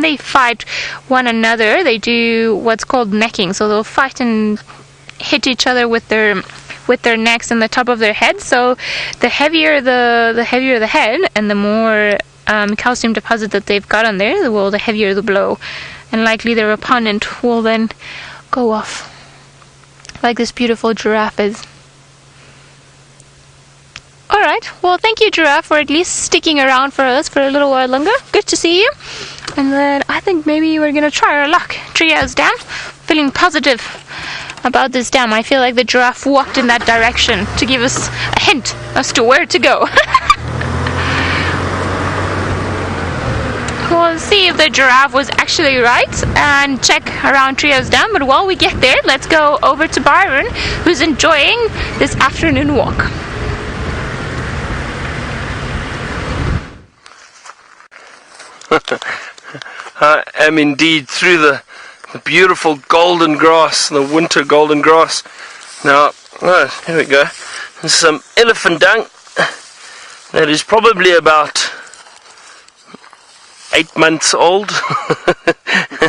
they fight one another, they do what's called necking. So they'll fight and hit each other with their necks and the top of their head. So the heavier the head, and the more calcium deposit that they've got on there, the heavier the blow, and likely their opponent will then go off, like this beautiful giraffe is. Alright, well, thank you, Giraffe, for at least sticking around for us for a little while longer. Good to see you. And then I think maybe we're going to try our luck. Trios Dam. Feeling positive about this dam. I feel like the giraffe walked in that direction to give us a hint as to where to go. We'll see if the giraffe was actually right and check around Trios Dam. But while we get there, let's go over to Byron, who's enjoying this afternoon walk. I am indeed through the beautiful golden grass, the winter golden grass. Now, here we go. There's some elephant dung that is probably about 8 months old.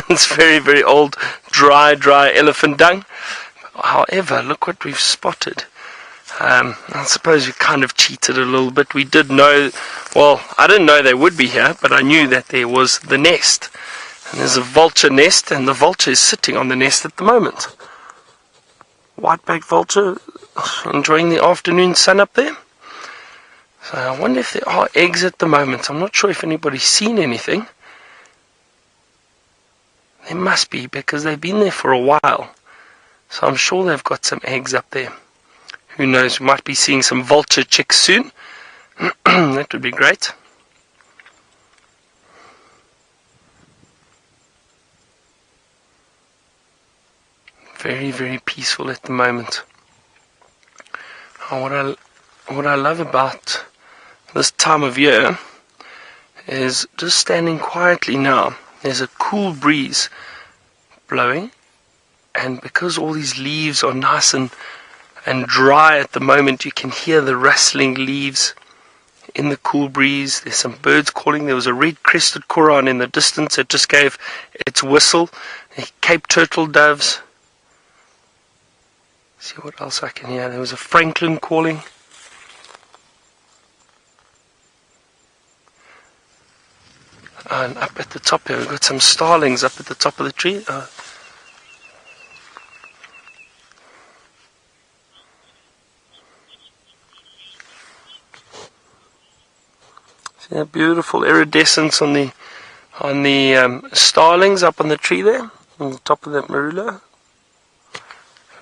It's very, very old, dry elephant dung. However, look what we've spotted. I suppose we kind of cheated a little bit. We did know, well, I didn't know they would be here, but I knew that there was the nest. And there's a vulture nest, and the vulture is sitting on the nest at the moment. White-backed vulture, enjoying the afternoon sun up there. So I wonder if there are eggs at the moment. I'm not sure if anybody's seen anything. There must be, because they've been there for a while. So I'm sure they've got some eggs up there. Who knows, we might be seeing some vulture chicks soon. That would be great. Very, very peaceful at the moment. What I love about this time of year is just standing quietly now. There's a cool breeze blowing, and because all these leaves are nice and dry at the moment, you can hear the rustling leaves in the cool breeze. There's some birds calling. There was a red-crested coron in the distance. It just gave its whistle. The Cape turtle doves. See what else I can hear. There was a francolin calling. And up at the top here, we've got some starlings up at the top of the tree. See that beautiful iridescence on the starlings up on the tree there, on the top of that marula.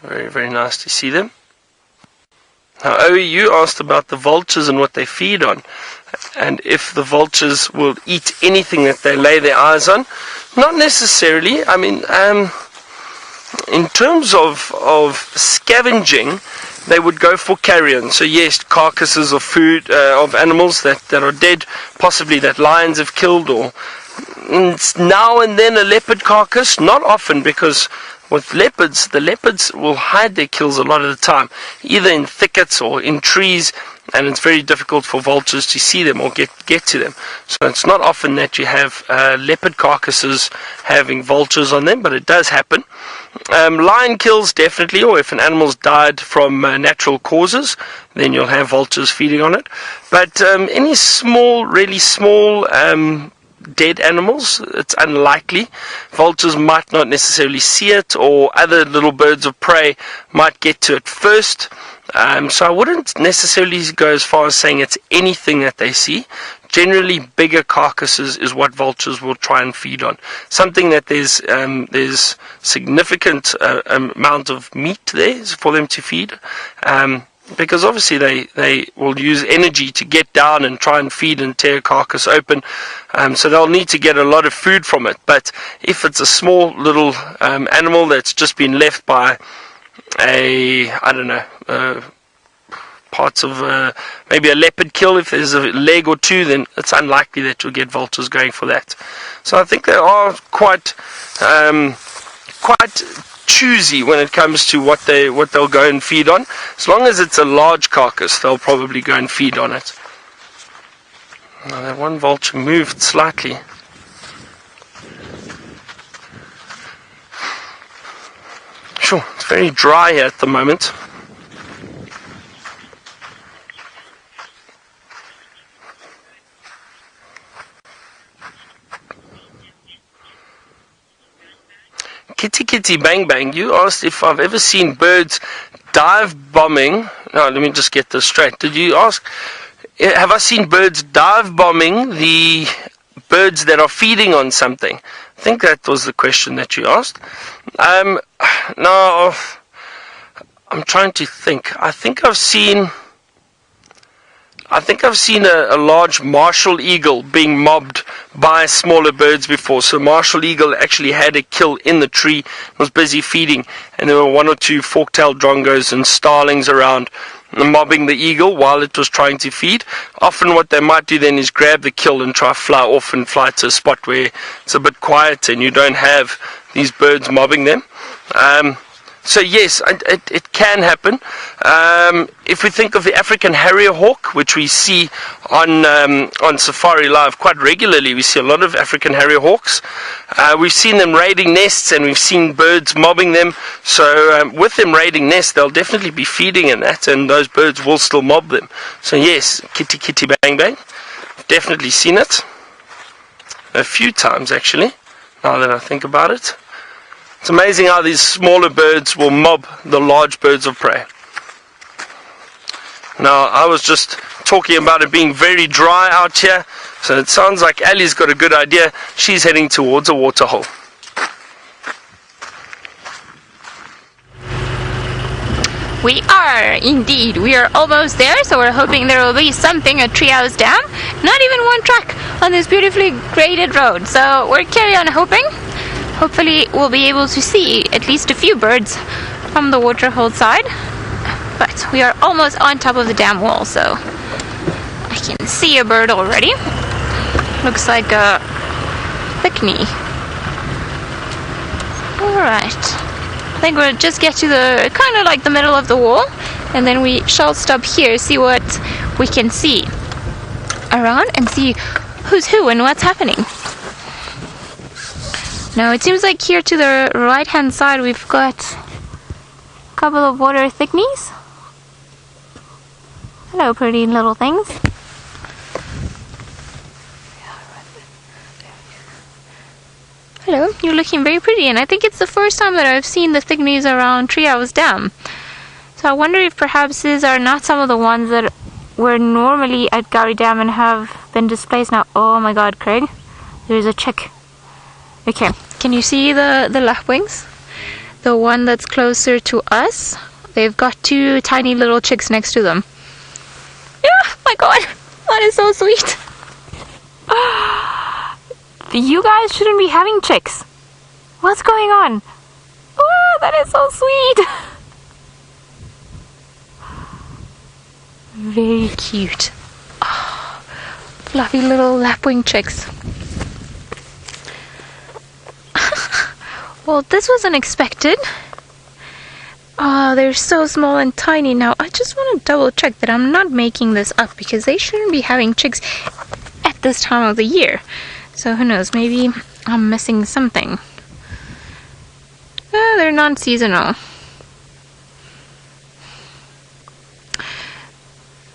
Very, very nice to see them. Now, Owie, you asked about the vultures and what they feed on, and if the vultures will eat anything that they lay their eyes on. Not necessarily. I mean, in terms of scavenging, they would go for carrion. So yes, carcasses of food of animals that are dead, possibly that lions have killed, or now and then a leopard carcass. Not often, because with leopards, the leopards will hide their kills a lot of the time, either in thickets or in trees, and it's very difficult for vultures to see them or get to them. So it's not often that you have leopard carcasses having vultures on them, but it does happen. Lion kills, definitely, or if an animal's died from natural causes, then you'll have vultures feeding on it. But any small, really small dead animals, it's unlikely. Vultures might not necessarily see it, or other little birds of prey might get to it first. So I wouldn't necessarily go as far as saying it's anything that they see. Generally, bigger carcasses is what vultures will try and feed on. Something that there's significant amount of meat there for them to feed. Because obviously they will use energy to get down and try and feed and tear a carcass open. So they'll need to get a lot of food from it. But if it's a small little animal that's just been left by parts of maybe a leopard kill, if there's a leg or two, then it's unlikely that you'll get vultures going for that. So I think they are quite choosy when it comes to what they'll go and feed on. As long as it's a large carcass, they'll probably go and feed on it. Now that one vulture moved slightly. It's very dry here at the moment. Kitty Kitty Bang Bang, you asked if I've ever seen birds dive bombing. No, let me just get this straight. Did you ask, have I seen birds dive bombing the birds that are feeding on something? I think that was the question that you asked. No, I'm trying to think. I think I've seen a large martial eagle being mobbed by smaller birds before. So martial eagle actually had a kill in the tree, was busy feeding, and there were one or two fork-tailed drongos and starlings around mobbing the eagle while it was trying to feed. Often what they might do then is grab the kill and try to fly off and fly to a spot where it's a bit quieter and you don't have these birds mobbing them. So yes, it can happen. If we think of the African harrier hawk, which we see on Safari Live quite regularly, we see a lot of African harrier hawks. We've seen them raiding nests, and we've seen birds mobbing them. So with them raiding nests, they'll definitely be feeding in that, and those birds will still mob them. So yes, Kitty Kitty Bang Bang, definitely seen it a few times actually, now that I think about it. It's amazing how these smaller birds will mob the large birds of prey. Now, I was just talking about it being very dry out here, so it sounds like Ali's got a good idea. She's heading towards a waterhole. We are, indeed. We are almost there, so we're hoping there will be something at Treehouse Dam. Not even one truck on this beautifully graded road, so we're carry on hoping. Hopefully we'll be able to see at least a few birds from the waterhole side. But we are almost on top of the dam wall, so I can see a bird already. Looks like a thickney. Alright. I think we'll just get to the kind of like the middle of the wall, and then we shall stop here, see what we can see around and see who's who and what's happening. Now it seems like here to the right hand side we've got a couple of water thickneys. Hello pretty little things. Hello, you're looking very pretty, and I think it's the first time that I've seen the thickneys around Treehouse Dam. So I wonder if perhaps these are not some of the ones that were normally at Gowrie Dam and have been displaced now. Oh my god, Craig, there's a chick. Okay, can you see the lapwings? The one that's closer to us, they've got two tiny little chicks next to them. Yeah, my god, that is so sweet. You guys shouldn't be having chicks. What's going on? Oh, that is so sweet. Very cute. Oh, fluffy little lapwing chicks. Well, this was unexpected. Oh, they're so small and tiny. Now, I just want to double check that I'm not making this up, because they shouldn't be having chicks at this time of the year. So who knows, maybe I'm missing something. They're non-seasonal.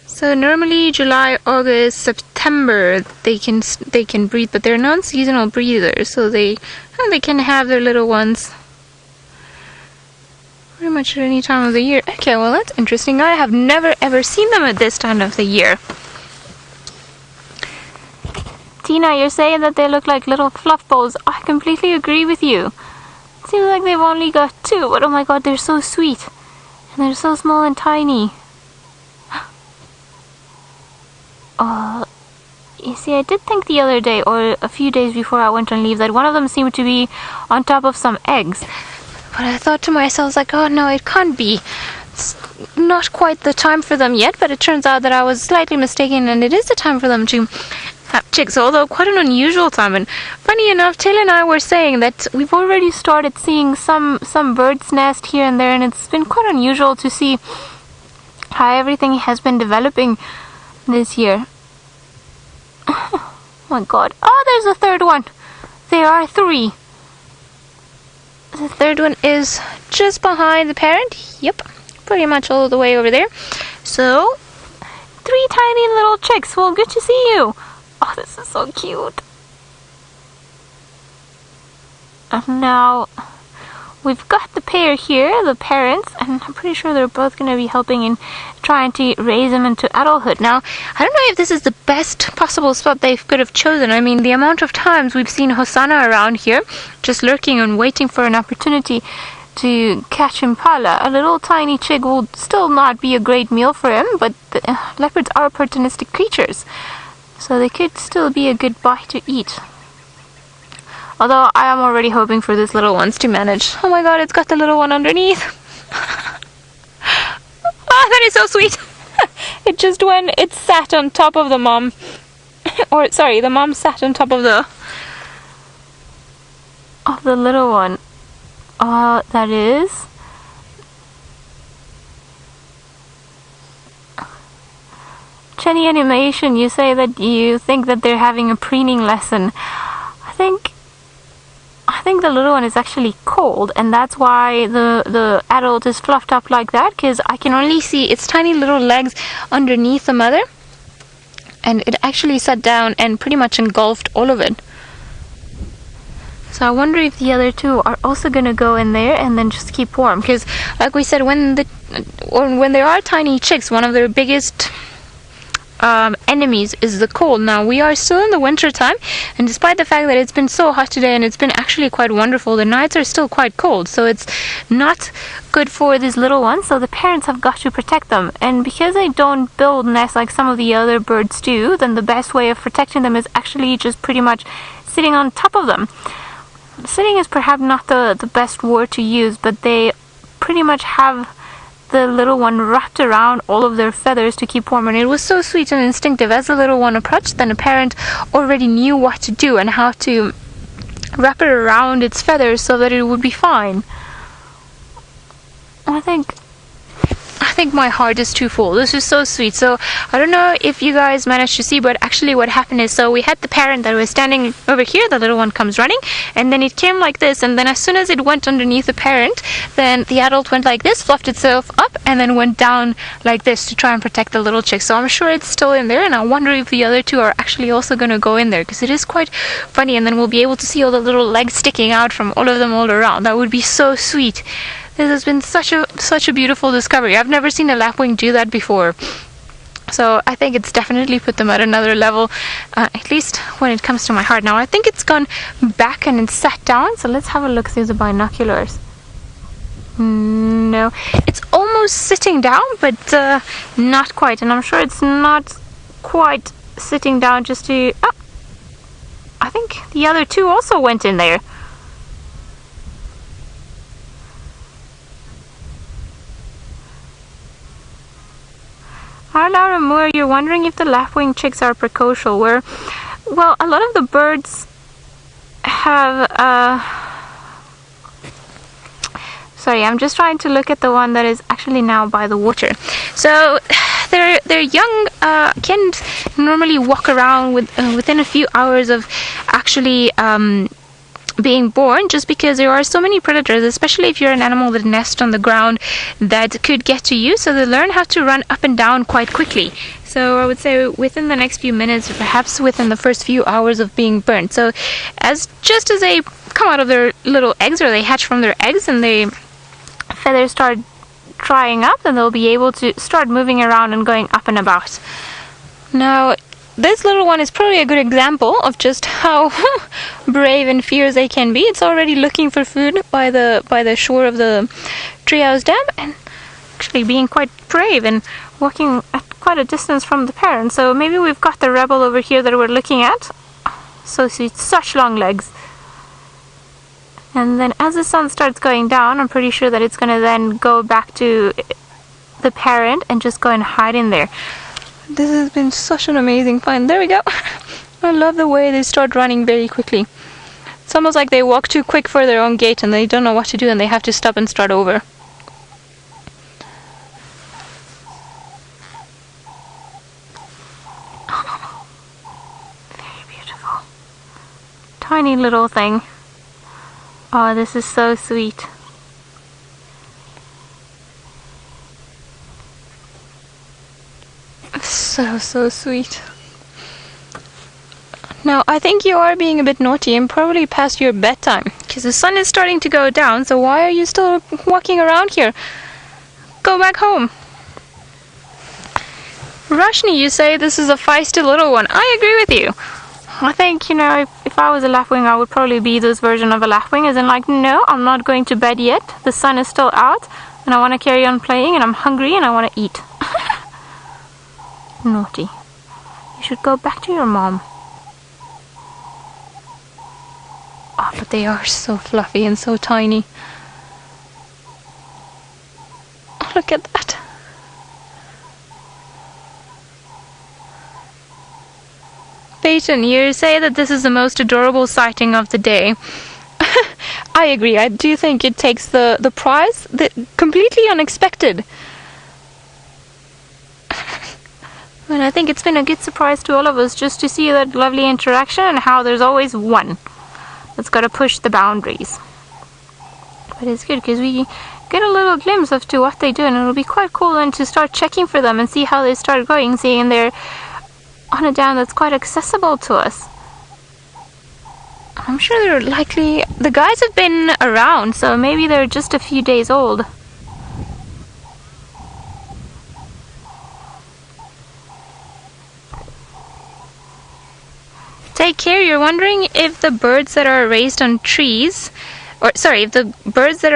So normally July, August, September they can breed, but they're non-seasonal breeders, so they can have their little ones pretty much at any time of the year. Okay, well that's interesting. I have never ever seen them at this time of the year. Tina, you're saying that they look like little fluff balls. I completely agree with you. It seems like they've only got two, but oh my god, they're so sweet. And they're so small and tiny. You see, I did think the other day, or a few days before I went on leave, that one of them seemed to be on top of some eggs. But I thought to myself, like, oh no, it can't be. It's not quite the time for them yet, but it turns out that I was slightly mistaken, and it is the time for them to have chicks, although quite an unusual time. And funny enough, Taylor and I were saying that we've already started seeing some birds' nest here and there, and it's been quite unusual to see how everything has been developing this year. Oh my god. Oh, there's a third one. There are three. The third one is just behind the parent. Yep, pretty much all the way over there. So, 3 tiny little chicks. Well, good to see you. Oh, this is so cute. And now we've got the pair here, the parents, and I'm pretty sure they're both going to be helping in trying to raise them into adulthood. Now, I don't know if this is the best possible spot they could have chosen. I mean, the amount of times we've seen Hosanna around here, just lurking and waiting for an opportunity to catch Impala. A little tiny chick will still not be a great meal for him, but the leopards are opportunistic creatures, so they could still be a good bite to eat. Although I am already hoping for this little ones to manage. Oh my god, it's got the little one underneath. Oh, that is so sweet. It just went, it sat on top of the mom. Or, sorry, the mom sat on top of the little one. That is... Chenny Animation, you say that you think that they're having a preening lesson. I think the little one is actually cold, and that's why the adult is fluffed up like that, because I can only see its tiny little legs underneath the mother, and it actually sat down and pretty much engulfed all of it. So I wonder if the other two are also going to go in there and then just keep warm, because like we said, when there are tiny chicks, one of their biggest enemies is the cold. Now we are still in the winter time, and despite the fact that it's been so hot today and it's been actually quite wonderful, the nights are still quite cold, so it's not good for these little ones. So the parents have got to protect them, and because they don't build nests like some of the other birds do, then the best way of protecting them is actually just pretty much sitting on top of them. Sitting is perhaps not the best word to use, but they pretty much have the little one wrapped around all of their feathers to keep warm, and it was so sweet and instinctive. As the little one approached, then the parent already knew what to do and how to wrap it around its feathers so that it would be fine. I think my heart is too full. This is so sweet. So I don't know if you guys managed to see, but actually what happened is, so we had the parent that was standing over here, the little one comes running, and then it came like this, and then as soon as it went underneath the parent, then the adult went like this, fluffed itself up, and then went down like this to try and protect the little chick. So I'm sure it's still in there, and I wonder if the other two are actually also going to go in there, because it is quite funny, and then we'll be able to see all the little legs sticking out from all of them all around. That would be so sweet. This has been such a beautiful discovery. I've never seen a lapwing do that before. So I think it's definitely put them at another level, at least when it comes to my heart. Now I think it's gone back and it's sat down, so let's have a look through the binoculars. No, it's almost sitting down, but not quite, and I'm sure it's not quite sitting down just to... Oh, I think the other two also went in there. Laura Moore, you're wondering if the lapwing chicks are precocial. Well, a lot of the birds have... Sorry, I'm just trying to look at the one that is actually now by the water. So their young can normally walk around within a few hours of actually being born, just because there are so many predators, especially if you're an animal that nests on the ground, that could get to you, so they learn how to run up and down quite quickly. So I would say within the next few minutes, or perhaps within the first few hours of being burnt. So just as they come out of their little eggs, or they hatch from their eggs and their feathers start drying up, then they'll be able to start moving around and going up and about. Now this little one is probably a good example of just how brave and fierce they can be. It's already looking for food by the shore of the treehouse dam, and actually being quite brave and walking at quite a distance from the parent. So maybe we've got the rebel over here that we're looking at. So sweet, such long legs. And then as the sun starts going down, I'm pretty sure that it's going to then go back to the parent and just go and hide in there. This has been such an amazing find. There we go. I love the way they start running very quickly. It's almost like they walk too quick for their own gait and they don't know what to do and they have to stop and start over. Very beautiful. Tiny little thing. Oh, this is so sweet. so sweet. Now, I think you are being a bit naughty and probably past your bedtime, because the sun is starting to go down, so why are you still walking around here? Go back home. Rashni, you say this is a feisty little one. I agree with you. I think, if I was a Lapwing, I would probably be this version of a Lapwing, as in like, no, I'm not going to bed yet. The sun is still out, and I want to carry on playing, and I'm hungry, and I want to eat. Naughty. You should go back to your mom. Oh, but they are so fluffy and so tiny. Oh, look at that. Peyton, you say that this is the most adorable sighting of the day. I agree. I do think it takes the prize completely unexpected. And I think it's been a good surprise to all of us just to see that lovely interaction and how there's always one that's got to push the boundaries. But it's good because we get a little glimpse of to what they do, and it'll be quite cool then to start checking for them and see how they start going, seeing they're on a dam that's quite accessible to us. I'm sure they're likely, the guys have been around, so maybe they're just a few days old. Take care, you're wondering if the birds that are raised on trees, if the birds that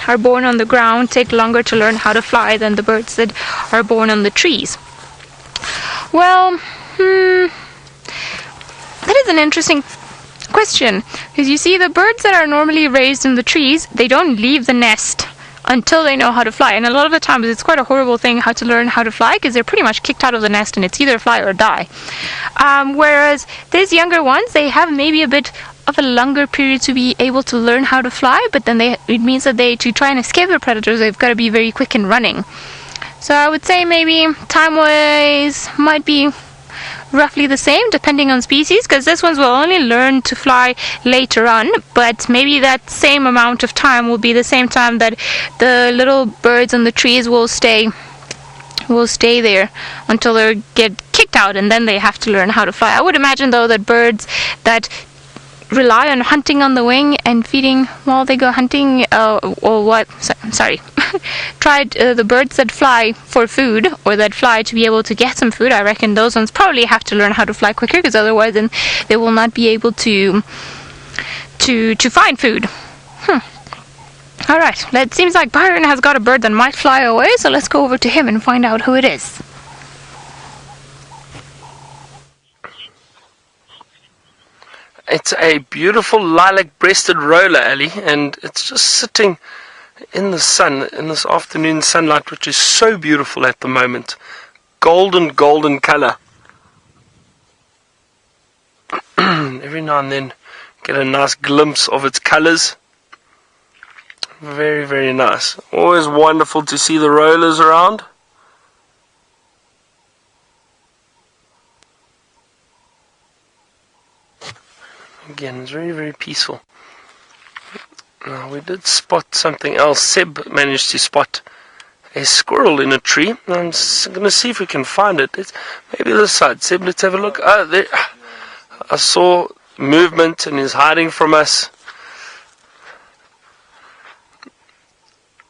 are born on the ground take longer to learn how to fly than the birds that are born on the trees. Well, that is an interesting question, because you see the birds that are normally raised in the trees, they don't leave the nest until they know how to fly, and a lot of the times it's quite a horrible thing how to learn how to fly, because they're pretty much kicked out of the nest and it's either fly or die. Whereas these younger ones, they have maybe a bit of a longer period to be able to learn how to fly, but then it means that to try and escape the predators, they've got to be very quick in running. So I would say maybe time-wise might be roughly the same depending on species, because this ones will only learn to fly later on, but maybe that same amount of time will be the same time that the little birds on the trees will stay there until they get kicked out, and then they have to learn how to fly. I would imagine though that birds that rely on hunting on the wing and feeding while they go hunting, the birds that fly for food, or that fly to be able to get some food, I reckon those ones probably have to learn how to fly quicker, because otherwise then they will not be able to find food. Alright, it seems like Byron has got a bird that might fly away, so let's go over to him and find out who it is. It's a beautiful lilac-breasted roller, Ellie, and it's just sitting in the sun, in this afternoon sunlight, which is so beautiful at the moment. Golden color. Every now and then get a nice glimpse of its colors. Very, very nice. Always wonderful to see the rollers around. Again, it's very, very peaceful. Now, we did spot something else. Seb managed to spot a squirrel in a tree. I'm going to see if we can find it. It's maybe this side. Seb, let's have a look. Oh, there. I saw movement and he's hiding from us.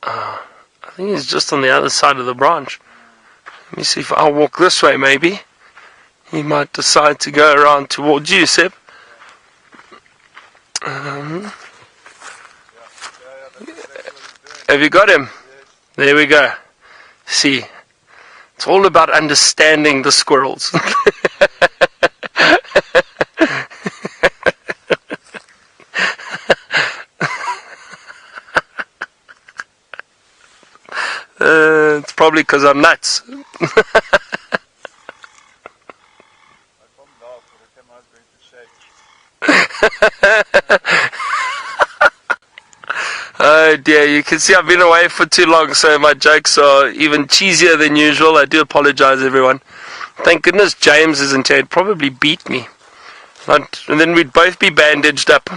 I think he's just on the other side of the branch. Let me see if I'll walk this way, maybe. He might decide to go around towards you, Seb. Have you got him? There we go. See, it's all about understanding the squirrels. It's probably because I'm nuts. Oh dear, you can see I've been away for too long, so my jokes are even cheesier than usual. I do apologize, everyone. Thank goodness James isn't here. He'd probably beat me. And then we'd both be bandaged up.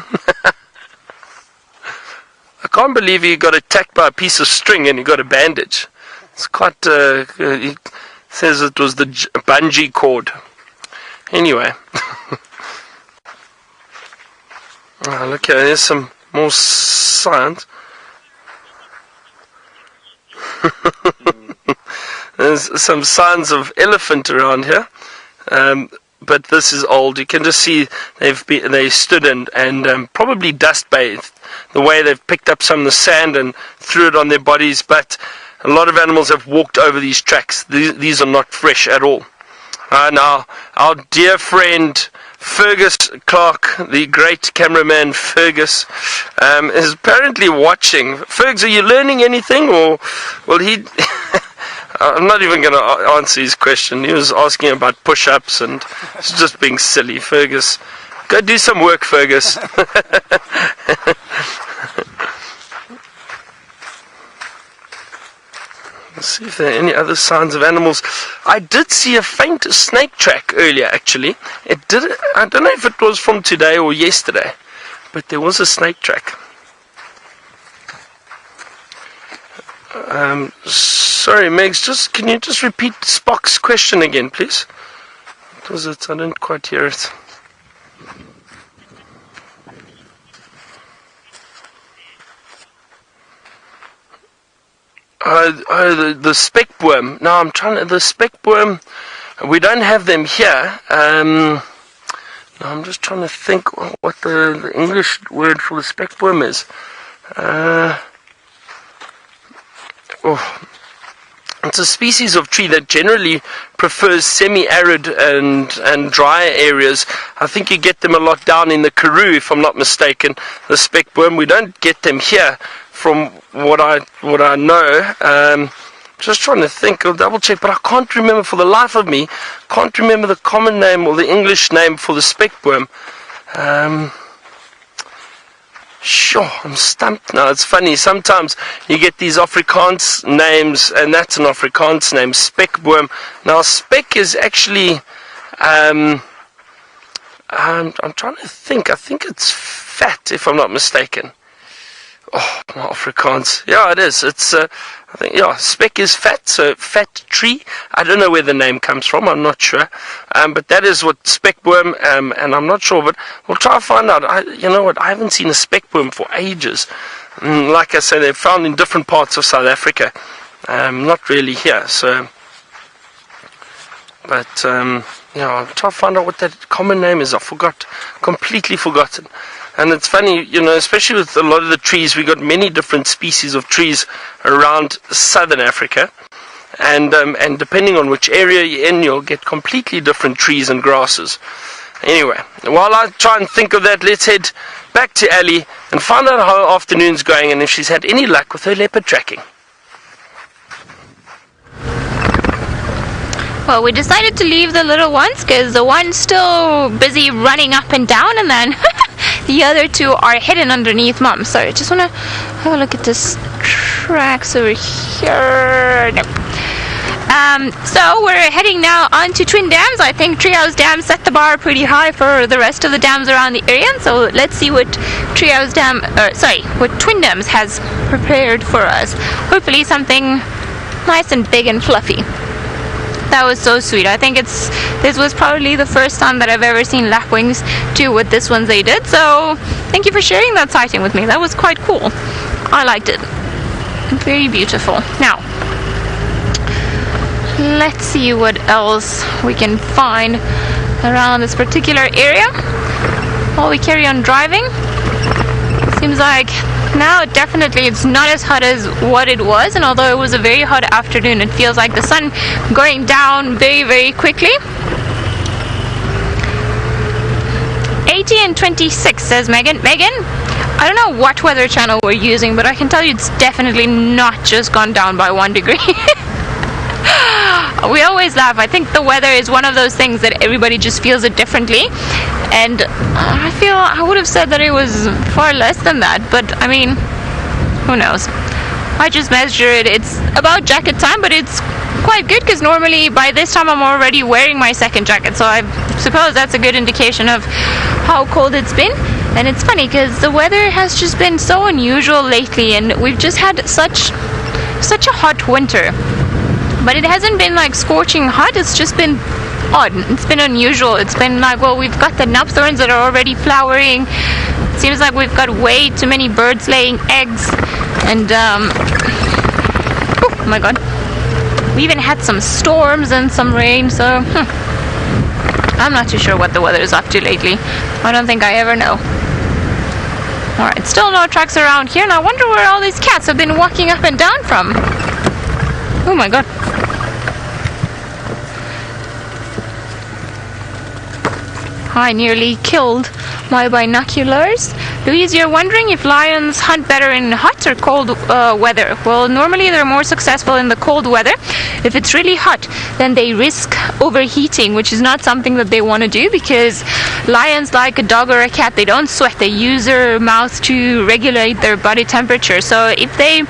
I can't believe he got attacked by a piece of string and he got a bandage. It's quite... says it was the bungee cord. Anyway. Look here, there's some more signs. There's some signs of elephant around here. But this is old. You can just see they stood and probably dust bathed. The way they've picked up some of the sand and threw it on their bodies. But a lot of animals have walked over these tracks. These are not fresh at all. Now, our dear friend Fergus Clark, the great cameraman Fergus, is apparently watching. Fergus, are you learning anything, or will he? I'm not even going to answer his question. He was asking about push-ups and it's just being silly. Fergus, go do some work, Fergus. Let's see if there are any other signs of animals. I did see a faint snake track earlier, actually. I don't know if it was from today or yesterday, but there was a snake track. Sorry, Megs, can you just repeat Spock's question again, please? What was it? I didn't quite hear it. The speckworm. No, the speckworm, we don't have them here. No, I'm just trying to think what the English word for the speckworm is. It's a species of tree that generally prefers semi-arid and dry areas. I think you get them a lot down in the Karoo, if I'm not mistaken. The speckworm, we don't get them here, from what I know. Just trying to think. I'll double check, but I can't remember for the life of me. Can't remember the common name or the English name for the speckworm. Sure, I'm stumped now. It's funny, sometimes you get these Afrikaans names, and that's an Afrikaans name, speckworm. Now, speck is actually, I'm trying to think. I think it's fat, if I'm not mistaken. Oh, my Afrikaans. Yeah, it is. It's, I think, yeah, speck is fat, so fat tree. I don't know where the name comes from, I'm not sure. But that is what speckworm, and I'm not sure, but we'll try to find out. You know what, I haven't seen a speckworm for ages. Like I said, they're found in different parts of South Africa. Not really here, so. But, yeah, I'll try to find out what that common name is. I forgot, completely forgotten. And it's funny, you know, especially with a lot of the trees, we got many different species of trees around southern Africa. And depending on which area you're in, you'll get completely different trees and grasses. Anyway, while I try and think of that, let's head back to Ali and find out how her afternoon's going and if she's had any luck with her leopard tracking. Well, we decided to leave the little ones because the one's still busy running up and down, and then the other two are hidden underneath Mom. So I just want to have a look at this tracks over here. No. So we're heading now on to Twin Dams. I think Treehouse Dam set the bar pretty high for the rest of the dams around the area. So let's see what what Twin Dams has prepared for us. Hopefully something nice and big and fluffy. That was so sweet. I think this was probably the first time that I've ever seen lapwings do what this one they did. So thank you for sharing that sighting with me. That was quite cool. I liked it. Very beautiful. Now, let's see what else we can find around this particular area while we carry on driving. Seems like now definitely it's not as hot as what it was, and although it was a very hot afternoon, it feels like the sun going down very, very quickly. 80 and 26, says Megan. Megan, I don't know what weather channel we're using, but I can tell you it's definitely not just gone down by 1 degree. We always laugh. I think the weather is one of those things that everybody just feels it differently, and I would have said that it was far less than that, but I mean, who knows. I just measure it. It's about jacket time, but it's quite good because normally by this time I'm already wearing my second jacket, so I suppose that's a good indication of how cold it's been. And it's funny because the weather has just been so unusual lately, and we've just had such a hot winter. But it hasn't been like scorching hot, it's just been odd. It's been unusual. It's been like, well, we've got the knobthorns that are already flowering. It seems like we've got way too many birds laying eggs. And, oh my god. We even had some storms and some rain, so I'm not too sure what the weather is up to lately. I don't think I ever know. Alright, still no tracks around here, and I wonder where all these cats have been walking up and down from. Oh my god. I nearly killed my binoculars. Louise, you're wondering if lions hunt better in hot or cold weather. Well, normally they're more successful in the cold weather. If it's really hot, then they risk overheating, which is not something that they want to do, because lions, like a dog or a cat, they don't sweat. They use their mouth to regulate their body temperature. So if they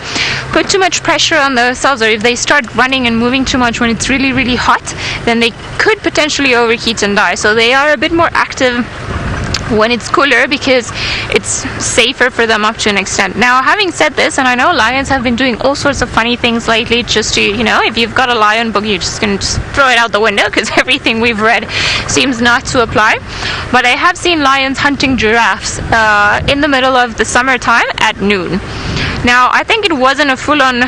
put too much pressure on themselves, or if they start running and moving too much when it's really, really hot, then they could potentially overheat and die. So they are a bit more active when it's cooler, because it's safer for them up to an extent. Now, having said this, and I know lions have been doing all sorts of funny things lately, just to, you know, if you've got a lion book, you're just going to throw it out the window, because everything we've read seems not to apply. But I have seen lions hunting giraffes in the middle of the summertime at noon. Now, I think it wasn't a full-on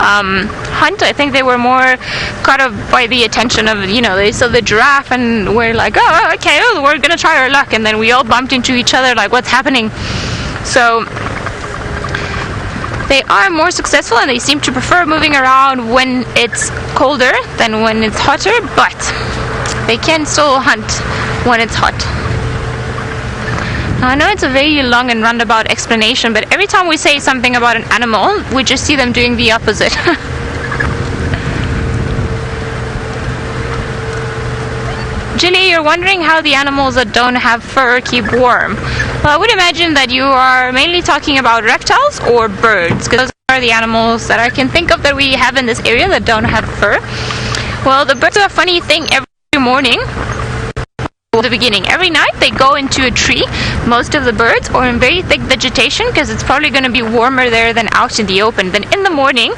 hunt. I think they were more caught up by the attention of, you know, they saw the giraffe and we're like, oh, okay, oh, we're gonna try our luck, and then we all bumped into each other like, what's happening? So they are more successful, and they seem to prefer moving around when it's colder than when it's hotter, but they can still hunt when it's hot. I know it's a very long and roundabout explanation, but every time we say something about an animal, we just see them doing the opposite. Jilly, you're wondering how the animals that don't have fur keep warm. Well, I would imagine that you are mainly talking about reptiles or birds, because those are the animals that I can think of that we have in this area that don't have fur. Well, the birds are a funny thing. Every morning, the beginning, every night they go into a tree, most of the birds, or in very thick vegetation, because it's probably going to be warmer there than out in the open. Then in the morning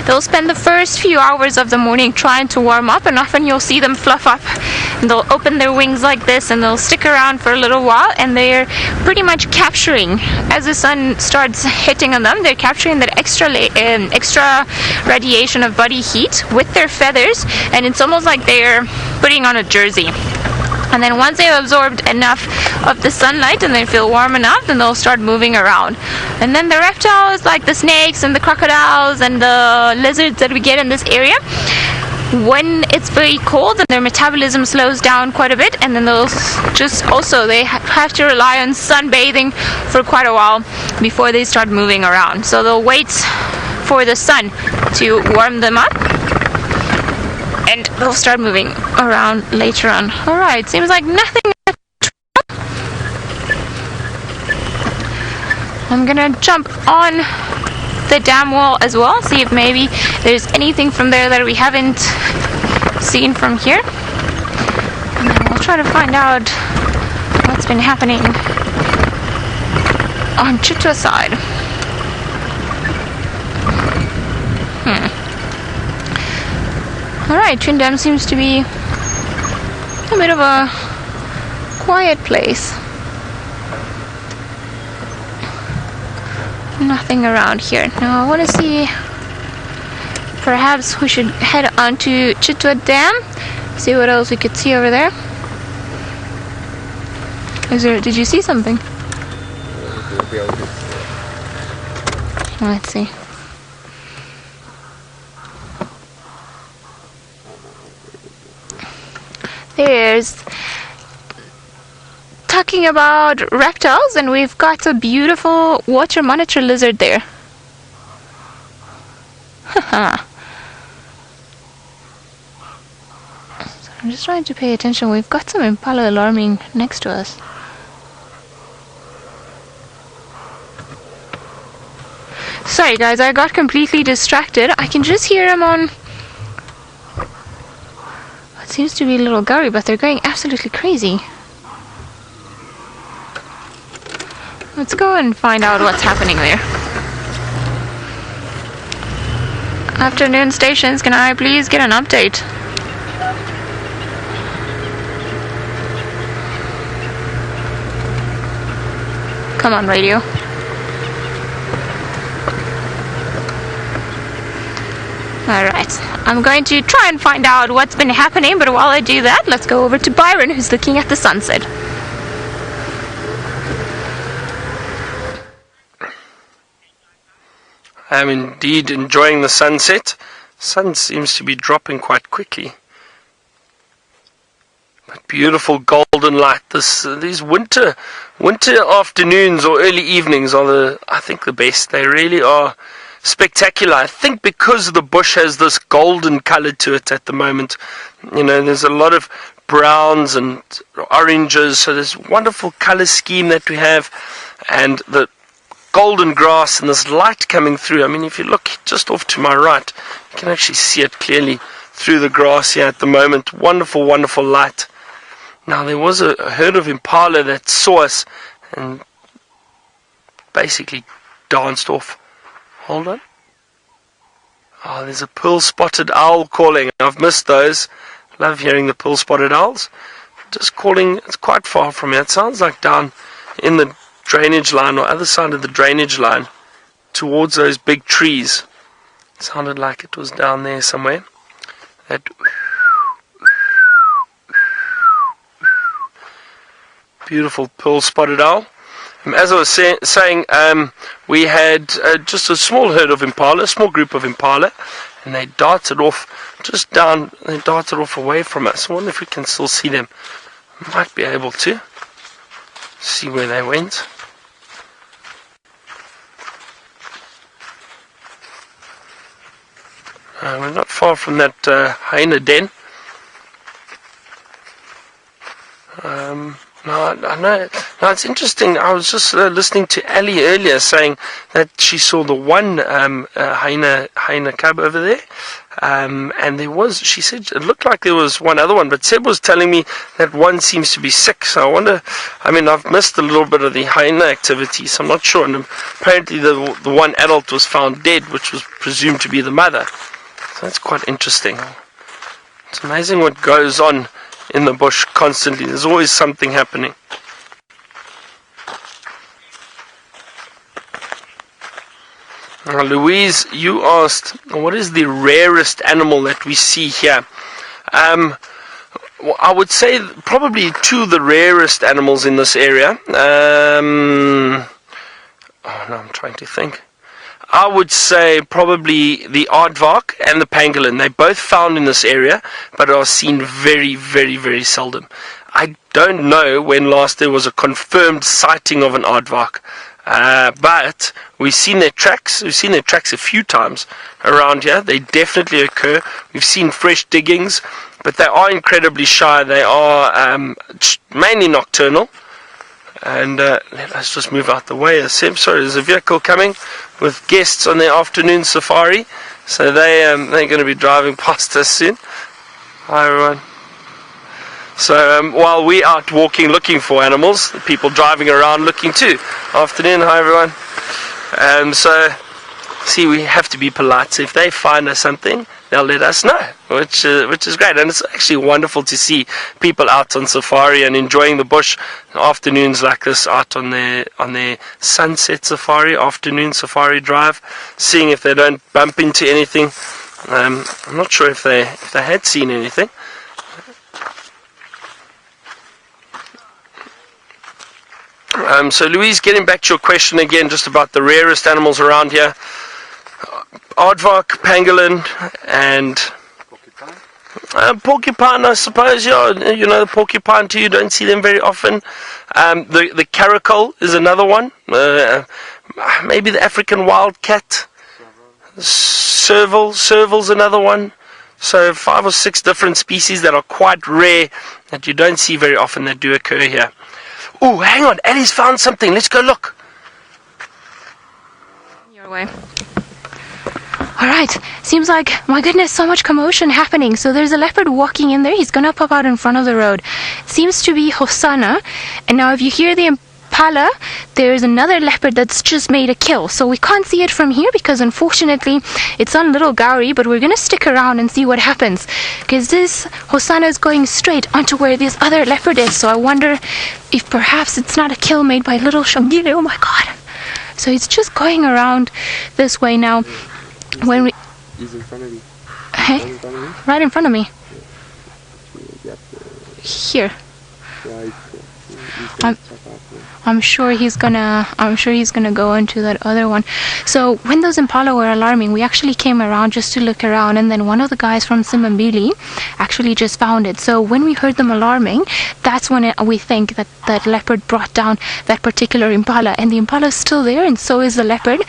they'll spend the first few hours of the morning trying to warm up, and often you'll see them fluff up and they'll open their wings like this, and they'll stick around for a little while, and they're pretty much capturing, as the sun starts hitting on them, they're capturing that extra radiation of body heat with their feathers, and it's almost like they're putting on a jersey. And then once they've absorbed enough of the sunlight and they feel warm enough, then they'll start moving around. And then the reptiles, like the snakes and the crocodiles and the lizards that we get in this area, when it's very cold, and their metabolism slows down quite a bit, and then they'll just also, they have to rely on sunbathing for quite a while before they start moving around. So they'll wait for the sun to warm them up, and they'll start moving around later on. Alright, seems like nothing. I'm gonna jump on the dam wall as well, see if maybe there's anything from there that we haven't seen from here. And then we'll try to find out what's been happening on Chitwa side. Alright, Twin Dam seems to be a bit of a quiet place. Nothing around here. Now I want to see, perhaps we should head on to Chitwa Dam, see what else we could see over there. Did you see something? Let's see. There's talking about reptiles, and we've got a beautiful water monitor lizard there. So I'm just trying to pay attention. We've got some Impala alarming next to us. Sorry guys, I got completely distracted. I can just hear them on what seems to be a little gully, but they're going absolutely crazy. Let's go and find out what's happening there. Afternoon stations, can I please get an update? Come on, radio. Alright, I'm going to try and find out what's been happening, but while I do that, let's go over to Byron, who's looking at the sunset. I am indeed enjoying the sunset. Sun seems to be dropping quite quickly. But beautiful golden light. These winter afternoons or early evenings are I think the best. They really are spectacular. I think because the bush has this golden color to it at the moment. You know, there's a lot of browns and oranges, so there's wonderful color scheme that we have, and the golden grass and this light coming through. I mean, if you look just off to my right, you can actually see it clearly through the grass here at the moment. Wonderful, wonderful light. Now, there was a herd of Impala that saw us and basically danced off. Hold on. Oh, there's a pearl-spotted owl calling. I've missed those. Love hearing the pearl-spotted owls. Just calling, it's quite far from here. It sounds like down in the drainage line or other side of the drainage line towards those big trees. It sounded like it was down there somewhere. That beautiful pearl-spotted owl. As I was saying, we had just a small herd of Impala, a small group of Impala, and they darted off just down, they darted off away from us. I wonder if we can still see them. Might be able to see where they went. We're not far from that hyena den. No, it's interesting. I was just listening to Ali earlier saying that she saw the one hyena cub over there, and she said it looked like there was one other one, but Seb was telling me that one seems to be sick. So I wonder. I mean, I've missed a little bit of the hyena activity, so I'm not sure. And apparently, the one adult was found dead, which was presumed to be the mother. So that's quite interesting. It's amazing what goes on in the bush constantly. There's always something happening. Now, Louise, you asked, what is the rarest animal that we see here? I would say probably two of the rarest animals in this area. I'm trying to think. I would say probably the aardvark and the pangolin. They're both found in this area, but are seen very, very, very seldom. I don't know when last there was a confirmed sighting of an aardvark, but we've seen their tracks. We've seen their tracks a few times around here. They definitely occur. We've seen fresh diggings, but they are incredibly shy. They are mainly nocturnal. And let's just move out the way. Sorry, there's a vehicle coming with guests on their afternoon safari. So they're going to be driving past us soon. Hi, everyone. So while we're out walking, looking for animals, the people driving around looking too. Afternoon, hi, everyone. So, see, we have to be polite. So if they find us something, they'll let us know, which is great. And it's actually wonderful to see people out on safari and enjoying the bush. Afternoons like this, out on their sunset safari, afternoon safari drive, seeing if they don't bump into anything. I'm not sure if they had seen anything. So Louise, getting back to your question again, just about the rarest animals around here. Aardvark, pangolin, and porcupine, I suppose. Yeah, you know, the porcupine too. You don't see them very often. The caracal is another one. Maybe the African wildcat. Serval's another one. So 5 or 6 different species that are quite rare that you don't see very often that do occur here. Oh, hang on, Ali's found something. Let's go look. Your way. Alright, seems like, my goodness, so much commotion happening. So there's a leopard walking in there. He's gonna pop out in front of the road. Seems to be Hosanna. And now if you hear the Impala, there's another leopard that's just made a kill. So we can't see it from here because unfortunately it's on Little Gowrie, but we're going to stick around and see what happens. Because this Hosanna is going straight onto where this other leopard is. So I wonder if perhaps it's not a kill made by little Shongile. Oh my god. So it's just going around this way now. When we... He's in front of you. Hey? Right in front of me? Right in front of me. Yeah. Here. Yeah, he's gonna check out there. I'm sure he's gonna go into that other one. So when those Impala were alarming, we actually came around just to look around, and then one of the guys from Simambili actually just found it. So when we heard them alarming, that's when we think that that leopard brought down that particular Impala, and the Impala is still there, and so is the leopard.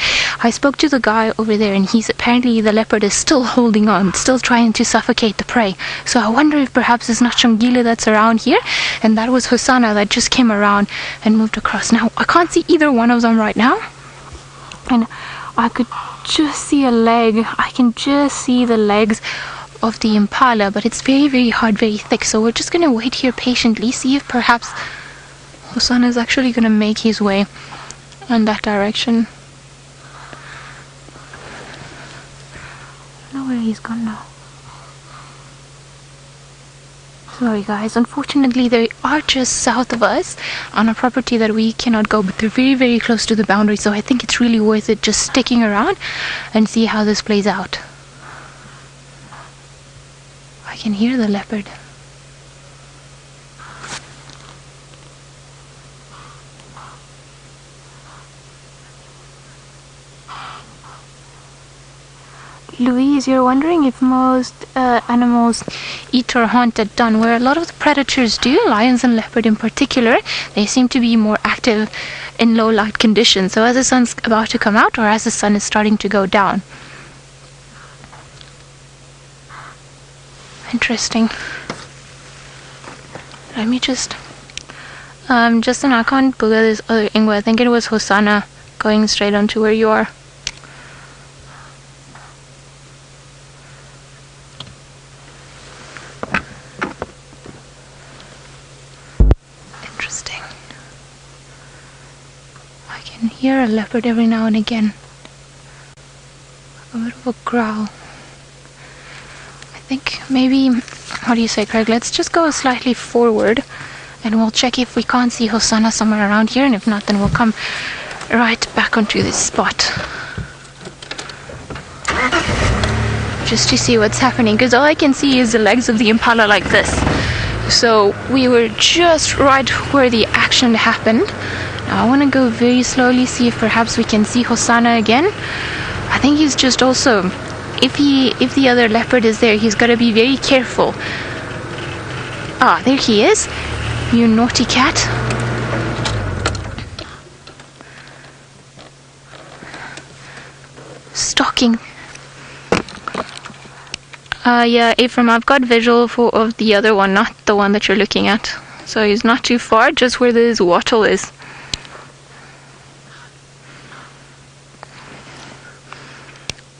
I spoke to the guy over there, and he's apparently the leopard is still holding on, still trying to suffocate the prey. So I wonder if perhaps it's not Shongile that's around here, and that was Hosanna that just came around and moved across. Now I can't see either one of them right now, and I could just see a leg. I can just see the legs of the Impala, but it's very, very hard, very thick. So we're just gonna wait here patiently, see if perhaps Hosanna is actually gonna make his way in that direction. I don't know where he's gone now. Sorry guys, unfortunately they are just south of us on a property that we cannot go, but they're very, very close to the boundary, so I think it's really worth it just sticking around and see how this plays out. I can hear the leopard. Louise, you're wondering if most animals eat or hunt at dawn, where a lot of the predators do, lions and leopard in particular, they seem to be more active in low light conditions. So as the sun's about to come out or as the sun is starting to go down. Interesting. Let me just... Justin, I can't booga this other Ingwe. I think it was Hosanna going straight onto where you are. Interesting. I can hear a leopard every now and again. A bit of a growl. I think maybe, how do you say, Craig? Let's just go slightly forward and we'll check if we can't see Hosanna somewhere around here, and if not, then we'll come right back onto this spot just to see what's happening, because all I can see is the legs of the Impala like this. So we were just right where the action happened. Now I want to go very slowly, see if perhaps we can see Hosanna again. I think he's just also, if the other leopard is there, he's got to be very careful. Ah, there he is. You naughty cat. Stalking. Yeah, Ephraim, I've got visual of the other one, not the one that you're looking at. So he's not too far, just where this wattle is.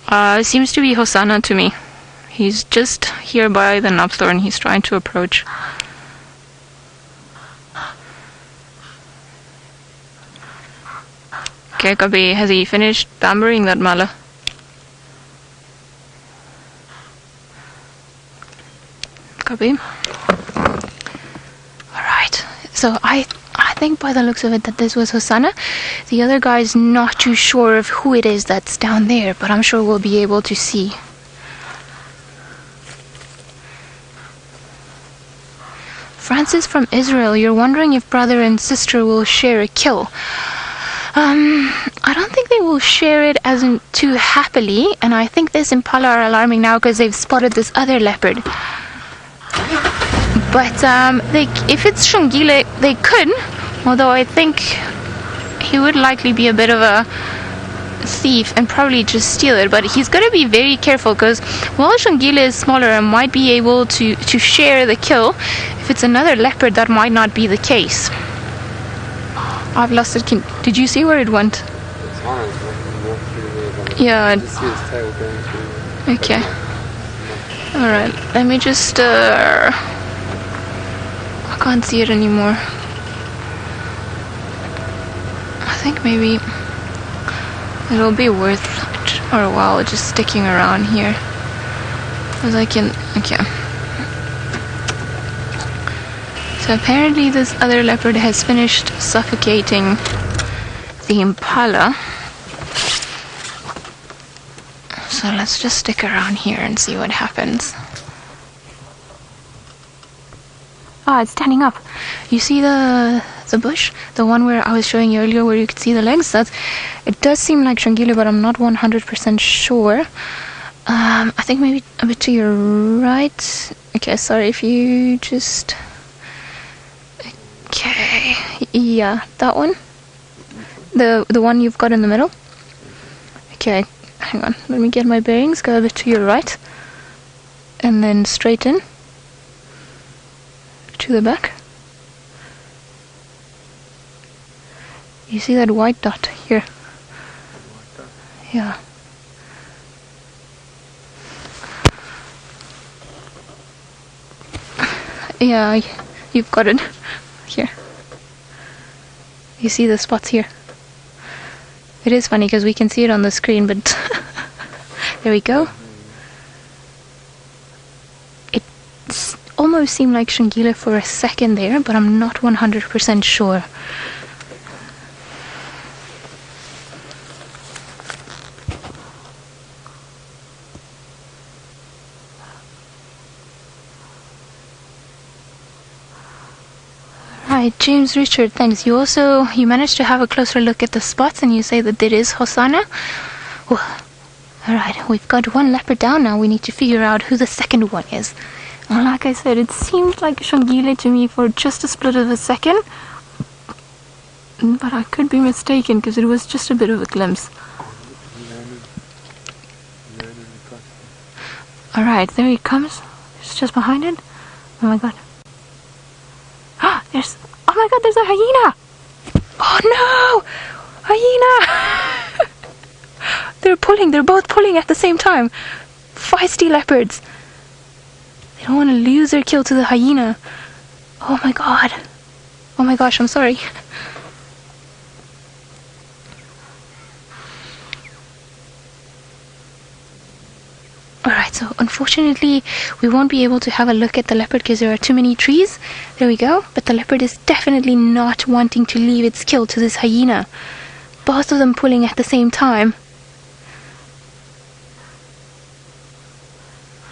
It seems to be Hosanna to me. He's just here by the knobthorn. He's trying to approach. Okay, Kabi, has he finished tampering that mala? Kabi? Alright, so I think by the looks of it that this was Hosanna. The other guy's not too sure of who it is that's down there, but I'm sure we'll be able to see. Francis from Israel, you're wondering if brother and sister will share a kill. I don't think they will share it as in too happily, and I think this Impala are alarming now because they've spotted this other leopard. But if it's Shongile, they could, although I think he would likely be a bit of a thief and probably just steal it, but he's got to be very careful because while Shongile is smaller and might be able to share the kill, if it's another leopard that might not be the case. I've lost it. Did you see where it went? It's on us. Yeah. I just see his tail going through. Okay. Alright, let me just I can't see it anymore. think maybe it'll be worth it or a while just sticking around here. Because I can... Okay. So apparently this other leopard has finished suffocating the Impala. So let's just stick around here and see what happens. Ah, it's standing up. You see the bush? The one where I was showing you earlier where you could see the legs? It does seem like Shangila, but I'm not 100% sure. I think maybe a bit to your right. Okay, sorry if you just... Okay, yeah, that one. The one you've got in the middle. Okay, hang on. Let me get my bearings. Go a bit to your right. And then straighten. To the back. You see that white dot here? Yeah. Yeah, you've got it. Here. You see the spots here? It is funny because we can see it on the screen, but there we go. It almost seemed like Shangila for a second there, but I'm not 100% sure. Right, James Richard, thanks. You managed to have a closer look at the spots and you say that it is Hosanna. Alright, we've got one leopard down now. We need to figure out who the second one is. And like I said, it seemed like Shangila to me for just a split of a second. But I could be mistaken because it was just a bit of a glimpse. Alright, there he comes. It's just behind it. Oh my god. Oh my god, there's a hyena! Oh no! Hyena! They're both pulling at the same time. Feisty leopards. They don't want to lose their kill to the hyena. Oh my god. Oh my gosh, I'm sorry. Alright, so unfortunately we won't be able to have a look at the leopard because there are too many trees. There we go. But the leopard is definitely not wanting to leave its kill to this hyena. Both of them pulling at the same time.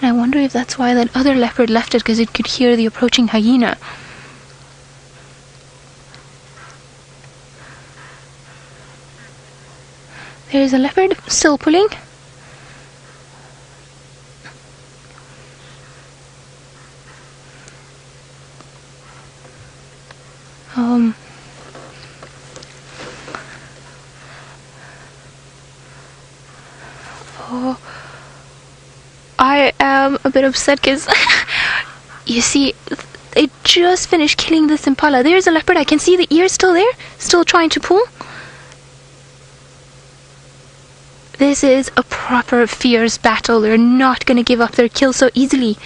And I wonder if that's why that other leopard left it, because it could hear the approaching hyena. There's a leopard still pulling. Oh, I am a bit upset because you see, they just finished killing this Impala. There's a leopard. I can see the ears still there, still trying to pull. This is a proper fierce battle. They're not going to give up their kill so easily.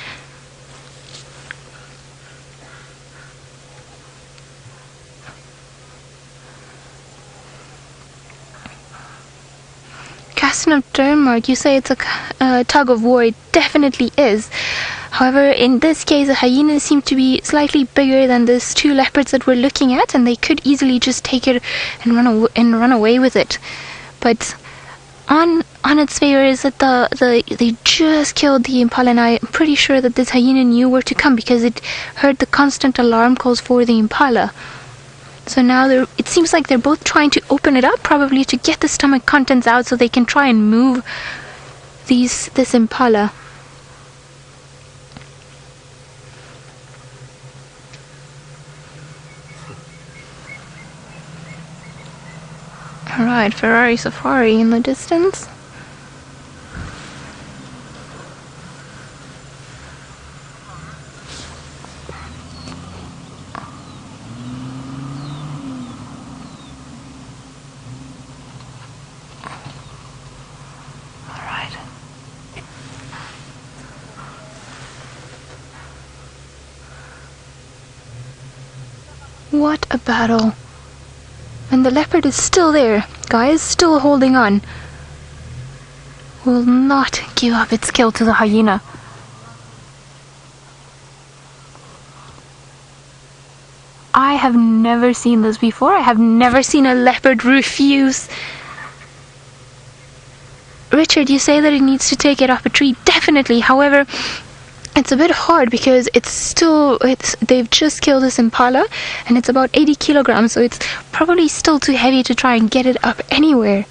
Casting of Denmark, you say it's a tug of war. It definitely is. However, in this case, the hyenas seem to be slightly bigger than these two leopards that we're looking at, and they could easily just take it and run away with it. But on its favor is that they just killed the Impala, and I'm pretty sure that this hyena knew where to come because it heard the constant alarm calls for the Impala. So now it seems like they're both trying to open it up, probably to get the stomach contents out so they can try and move this Impala. Alright, Ferrari Safari in the distance. What a battle. And the leopard is still there, guys, still holding on. Will not give up its kill to the hyena. I have never seen this before. I have never seen a leopard refuse. Richard, you say that it needs to take it up a tree. Definitely. However, it's a bit hard because they've just killed this impala and it's about 80 kilograms, so it's probably still too heavy to try and get it up anywhere.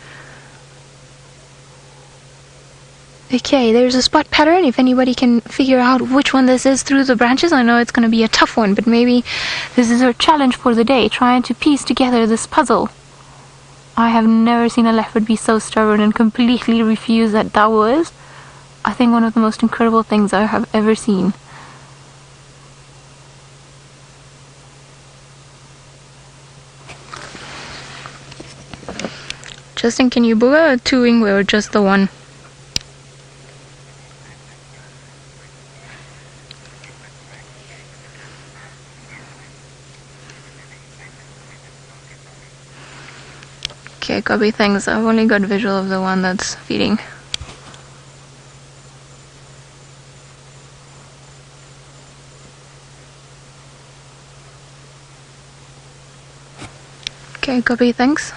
Okay, there's a spot pattern. If anybody can figure out which one this is through the branches, I know it's going to be a tough one, but maybe this is our challenge for the day, trying to piece together this puzzle. I have never seen a leopard be so stubborn and completely refuse that. That was, I think, one of the most incredible things I have ever seen. Justin, can you booga a two-wing or just the one? Okay, copy, thanks. I've only got visual of the one that's feeding. Okay, copy, thanks.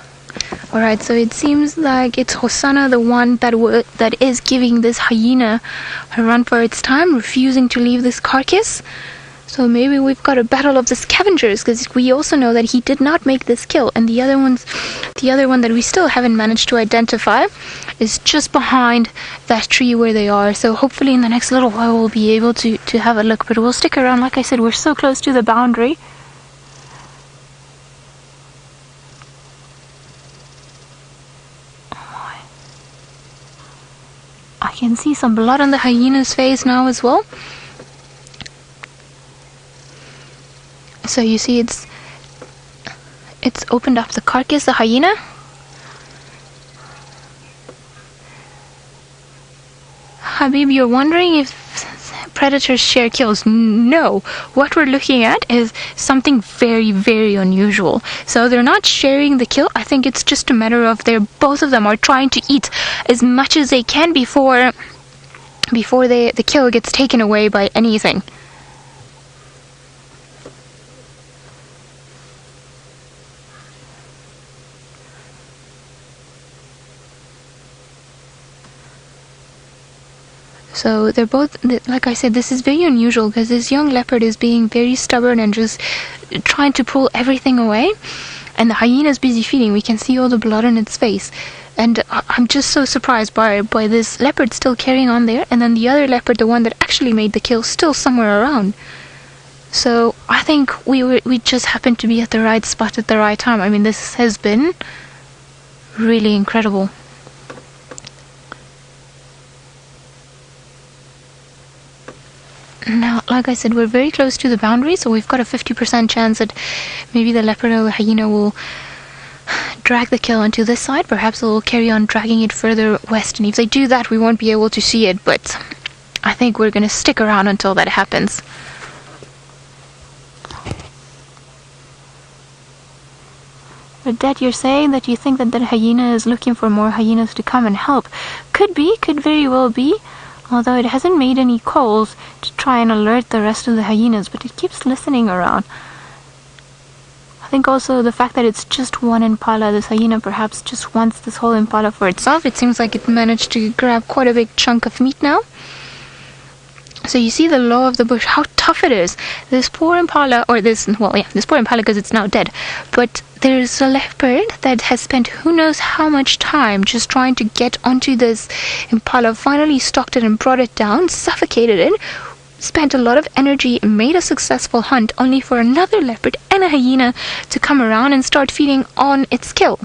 Alright, so it seems like it's Hosanna, the one that is giving this hyena a run for its time, refusing to leave this carcass. So maybe we've got a battle of the scavengers, because we also know that he did not make this kill, and the other one that we still haven't managed to identify is just behind that tree where they are. So hopefully in the next little while we'll be able to have a look, but we'll stick around. Like I said, we're so close to the boundary. I can see some blood on the hyena's face now as well. So you see it's opened up the carcass, the hyena. Habib, you're wondering if predators share kills? No. What we're looking at is something very, very unusual. So they're not sharing the kill. I think it's just a matter of both of them are trying to eat as much as they can before the kill gets taken away by anything. So they're both, like I said, this is very unusual because this young leopard is being very stubborn and just trying to pull everything away. And the hyena is busy feeding. We can see all the blood on its face. And I'm just so surprised by this leopard still carrying on there. And then the other leopard, the one that actually made the kill, still somewhere around. So I think we just happened to be at the right spot at the right time. I mean, this has been really incredible. Now, like I said, we're very close to the boundary, so we've got a 50% chance that maybe the leopard or the hyena will drag the kill onto this side. Perhaps they'll carry on dragging it further west, and if they do that, we won't be able to see it, but I think we're going to stick around until that happens. But Dad, you're saying that you think that the hyena is looking for more hyenas to come and help. Could be, could very well be. Although it hasn't made any calls to try and alert the rest of the hyenas, but it keeps listening around. I think also the fact that it's just one impala, this hyena perhaps just wants this whole impala for itself. It seems like it managed to grab quite a big chunk of meat now. So you see the law of the bush, how tough it is. This poor impala, this poor impala because it's now dead. But there's a leopard that has spent who knows how much time just trying to get onto this impala, finally stalked it and brought it down, suffocated it, spent a lot of energy, made a successful hunt, only for another leopard and a hyena to come around and start feeding on its kill.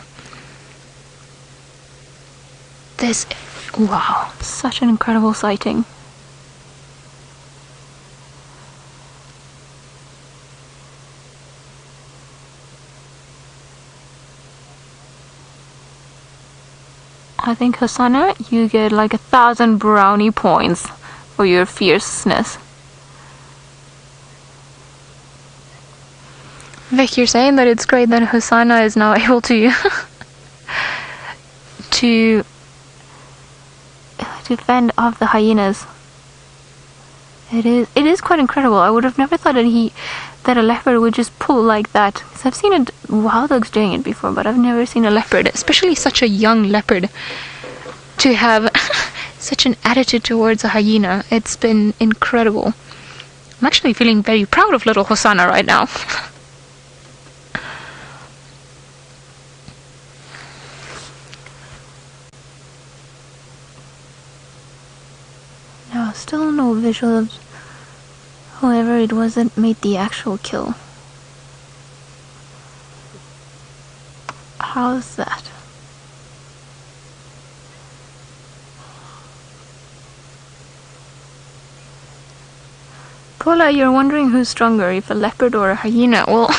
Wow, such an incredible sighting. I think, Hosanna, you get like 1,000 brownie points for your fierceness. Vic, you're saying that it's great that Hosanna is now able to to fend off the hyenas. It is quite incredible. I would have never thought that a leopard would just pull like that. Because I've seen wild dogs doing it before, but I've never seen a leopard, especially such a young leopard, to have such an attitude towards a hyena. It's been incredible. I'm actually feeling very proud of little Hosanna right now. No, still no visual of whoever it was that made the actual kill. How's that? Paula, you're wondering who's stronger, if a leopard or a hyena. Well,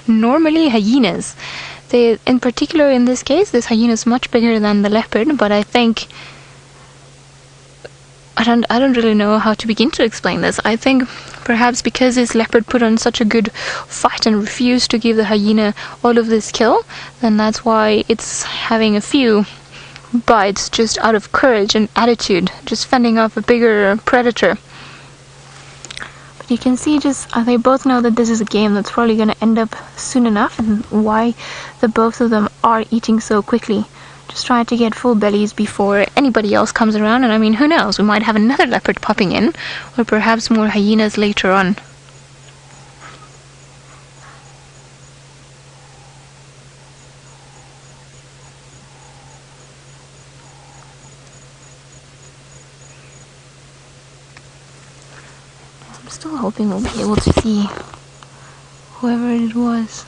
normally hyenas. In particular in this case, this hyena is much bigger than the leopard, but I think I don't really know how to begin to explain this. I think perhaps because this leopard put on such a good fight and refused to give the hyena all of this kill, then that's why it's having a few bites just out of courage and attitude, just fending off a bigger predator. But you can see they both know that this is a game that's probably going to end up soon enough, and why the both of them are eating so quickly. Just trying to get full bellies before anybody else comes around, and I mean, who knows, we might have another leopard popping in, or perhaps more hyenas later on. I'm still hoping we'll be able to see whoever it was.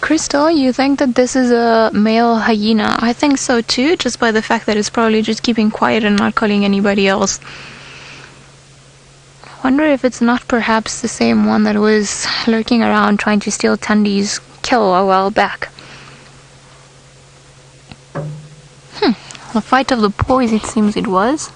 Crystal, you think that this is a male hyena? I think so too, just by the fact that it's probably just keeping quiet and not calling anybody else. I wonder if it's not perhaps the same one that was lurking around trying to steal Tandy's kill a while back. The fight of the boys, it seems it was.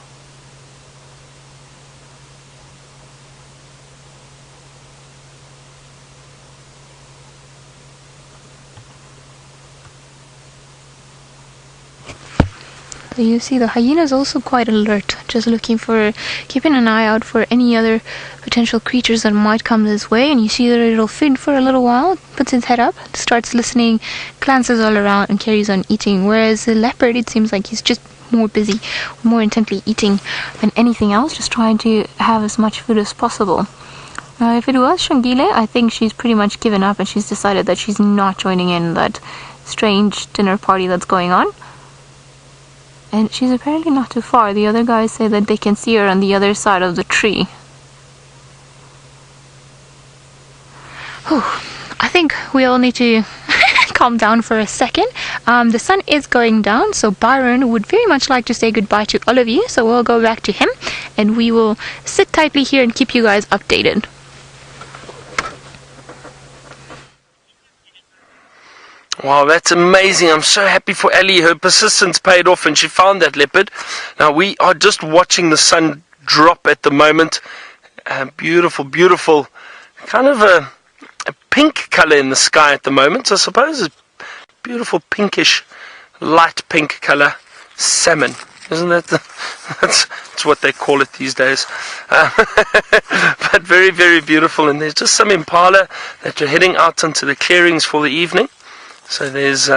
So you see the hyena is also quite alert, just keeping an eye out for any other potential creatures that might come this way, and you see that it'll feed for a little while, puts its head up, starts listening, glances all around, and carries on eating, whereas the leopard, it seems like he's just more busy, more intently eating than anything else, just trying to have as much food as possible. Now, if it was Shangile, I think she's pretty much given up, and she's decided that she's not joining in that strange dinner party that's going on. And she's apparently not too far. The other guys say that they can see her on the other side of the tree. Whew. I think we all need to calm down for a second. The sun is going down, so Byron would very much like to say goodbye to all of you. So we'll go back to him, and we will sit tightly here and keep you guys updated. Wow, that's amazing. I'm so happy for Ellie. Her persistence paid off and she found that leopard. Now we are just watching the sun drop at the moment. Beautiful, beautiful. Kind of a pink color in the sky at the moment. I suppose a beautiful pinkish, light pink color. Salmon. Isn't that that's what they call it these days. But very, very beautiful. And there's just some Impala that are heading out onto the clearings for the evening. So there's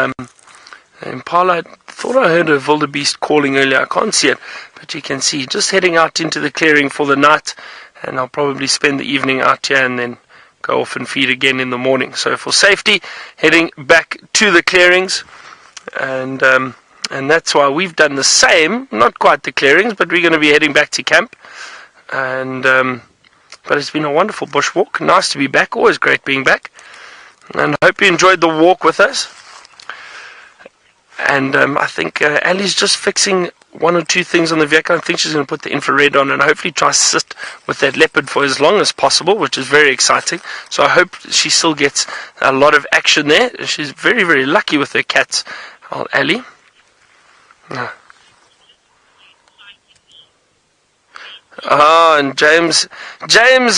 Impala. I thought I heard a wildebeest calling earlier. I can't see it, but you can see just heading out into the clearing for the night, and I'll probably spend the evening out here and then go off and feed again in the morning. So for safety, heading back to the clearings, and that's why we've done the same. Not quite the clearings, but we're going to be heading back to camp. And but it's been a wonderful bushwalk. Nice to be back. Always great being back. And I hope you enjoyed the walk with us. And I think Ali's just fixing one or two things on the vehicle. I think she's going to put the infrared on and hopefully try to sit with that leopard for as long as possible, which is very exciting. So I hope she still gets a lot of action there. She's very, very lucky with her cats, Ellie. And James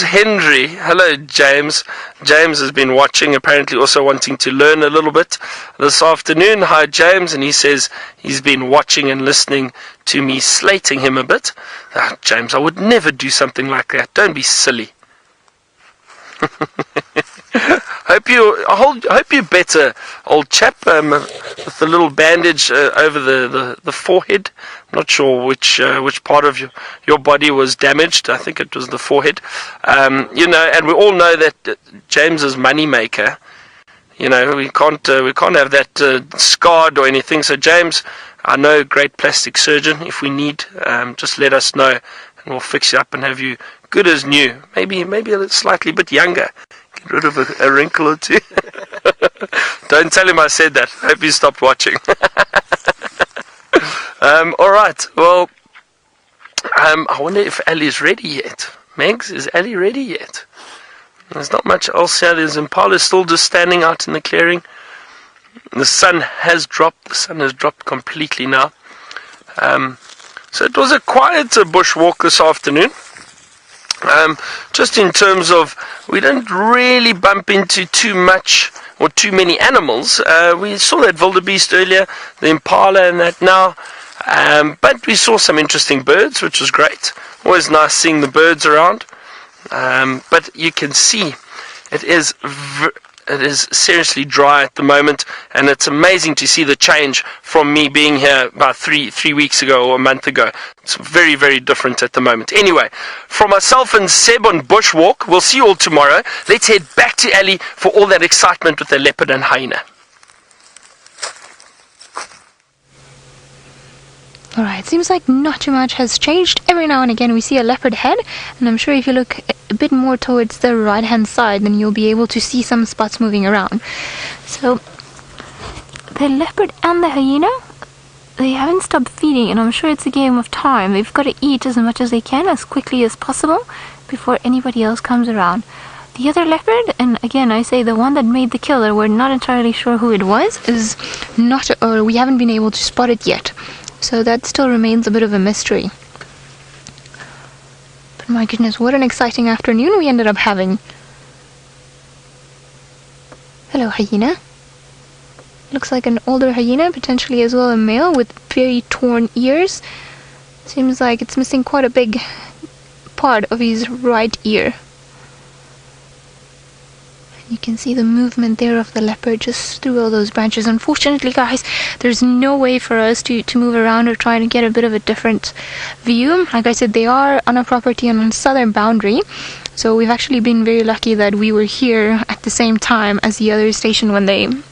Henry. Hello, James. James has been watching, apparently also wanting to learn a little bit this afternoon. Hi, James. And he says he's been watching and listening to me slating him a bit. James, I would never do something like that. Don't be silly. Hope you're better, old chap, with the little bandage over the forehead. I'm not sure which part of your body was damaged. I think it was the forehead. And we all know that James is money maker. We can't have that scarred or anything. So James, I know, great plastic surgeon. If we need, just let us know, and we'll fix you up and have you good as new. Maybe a little slightly bit younger. Get rid of a wrinkle or two. Don't tell him I said that. Hope he stopped watching. Alright, well, I wonder if Ellie's ready yet. Megs, is Ellie ready yet? There's not much else here. There's Impala still just standing out in the clearing. The sun has dropped. The sun has dropped completely now. So it was a quiet bushwalk this afternoon. Just in terms of, we didn't really bump into too much or too many animals. We saw that wildebeest earlier, the impala and that now. But we saw some interesting birds, which was great. Always nice seeing the birds around. But you can see it is seriously dry at the moment, and it's amazing to see the change from me being here about three weeks ago or a month ago. It's very, very different at the moment. Anyway, from myself and Seb on Bushwalk, we'll see you all tomorrow. Let's head back to Ellie for all that excitement with the leopard and hyena. Alright, seems like not too much has changed. Every now and again we see a leopard head, and I'm sure if you look a bit more towards the right hand side, then you'll be able to see some spots moving around. So, the leopard and the hyena, they haven't stopped feeding, and I'm sure it's a game of time. They've got to eat as much as they can, as quickly as possible, before anybody else comes around. The other leopard, and again I say the one that made the killer, we're not entirely sure who it was, is not, or we haven't been able to spot it yet. So that still remains a bit of a mystery. But my goodness, what an exciting afternoon we ended up having. Hello, hyena. Looks like an older hyena, potentially as well a male, with very torn ears. Seems like it's missing quite a big part of his right ear. You can see the movement there of the leopard just through all those branches. Unfortunately, guys, there's no way for us to move around or try to get a bit of a different view. Like I said, they are on a property on a southern boundary. So we've actually been very lucky that we were here at the same time as the other station when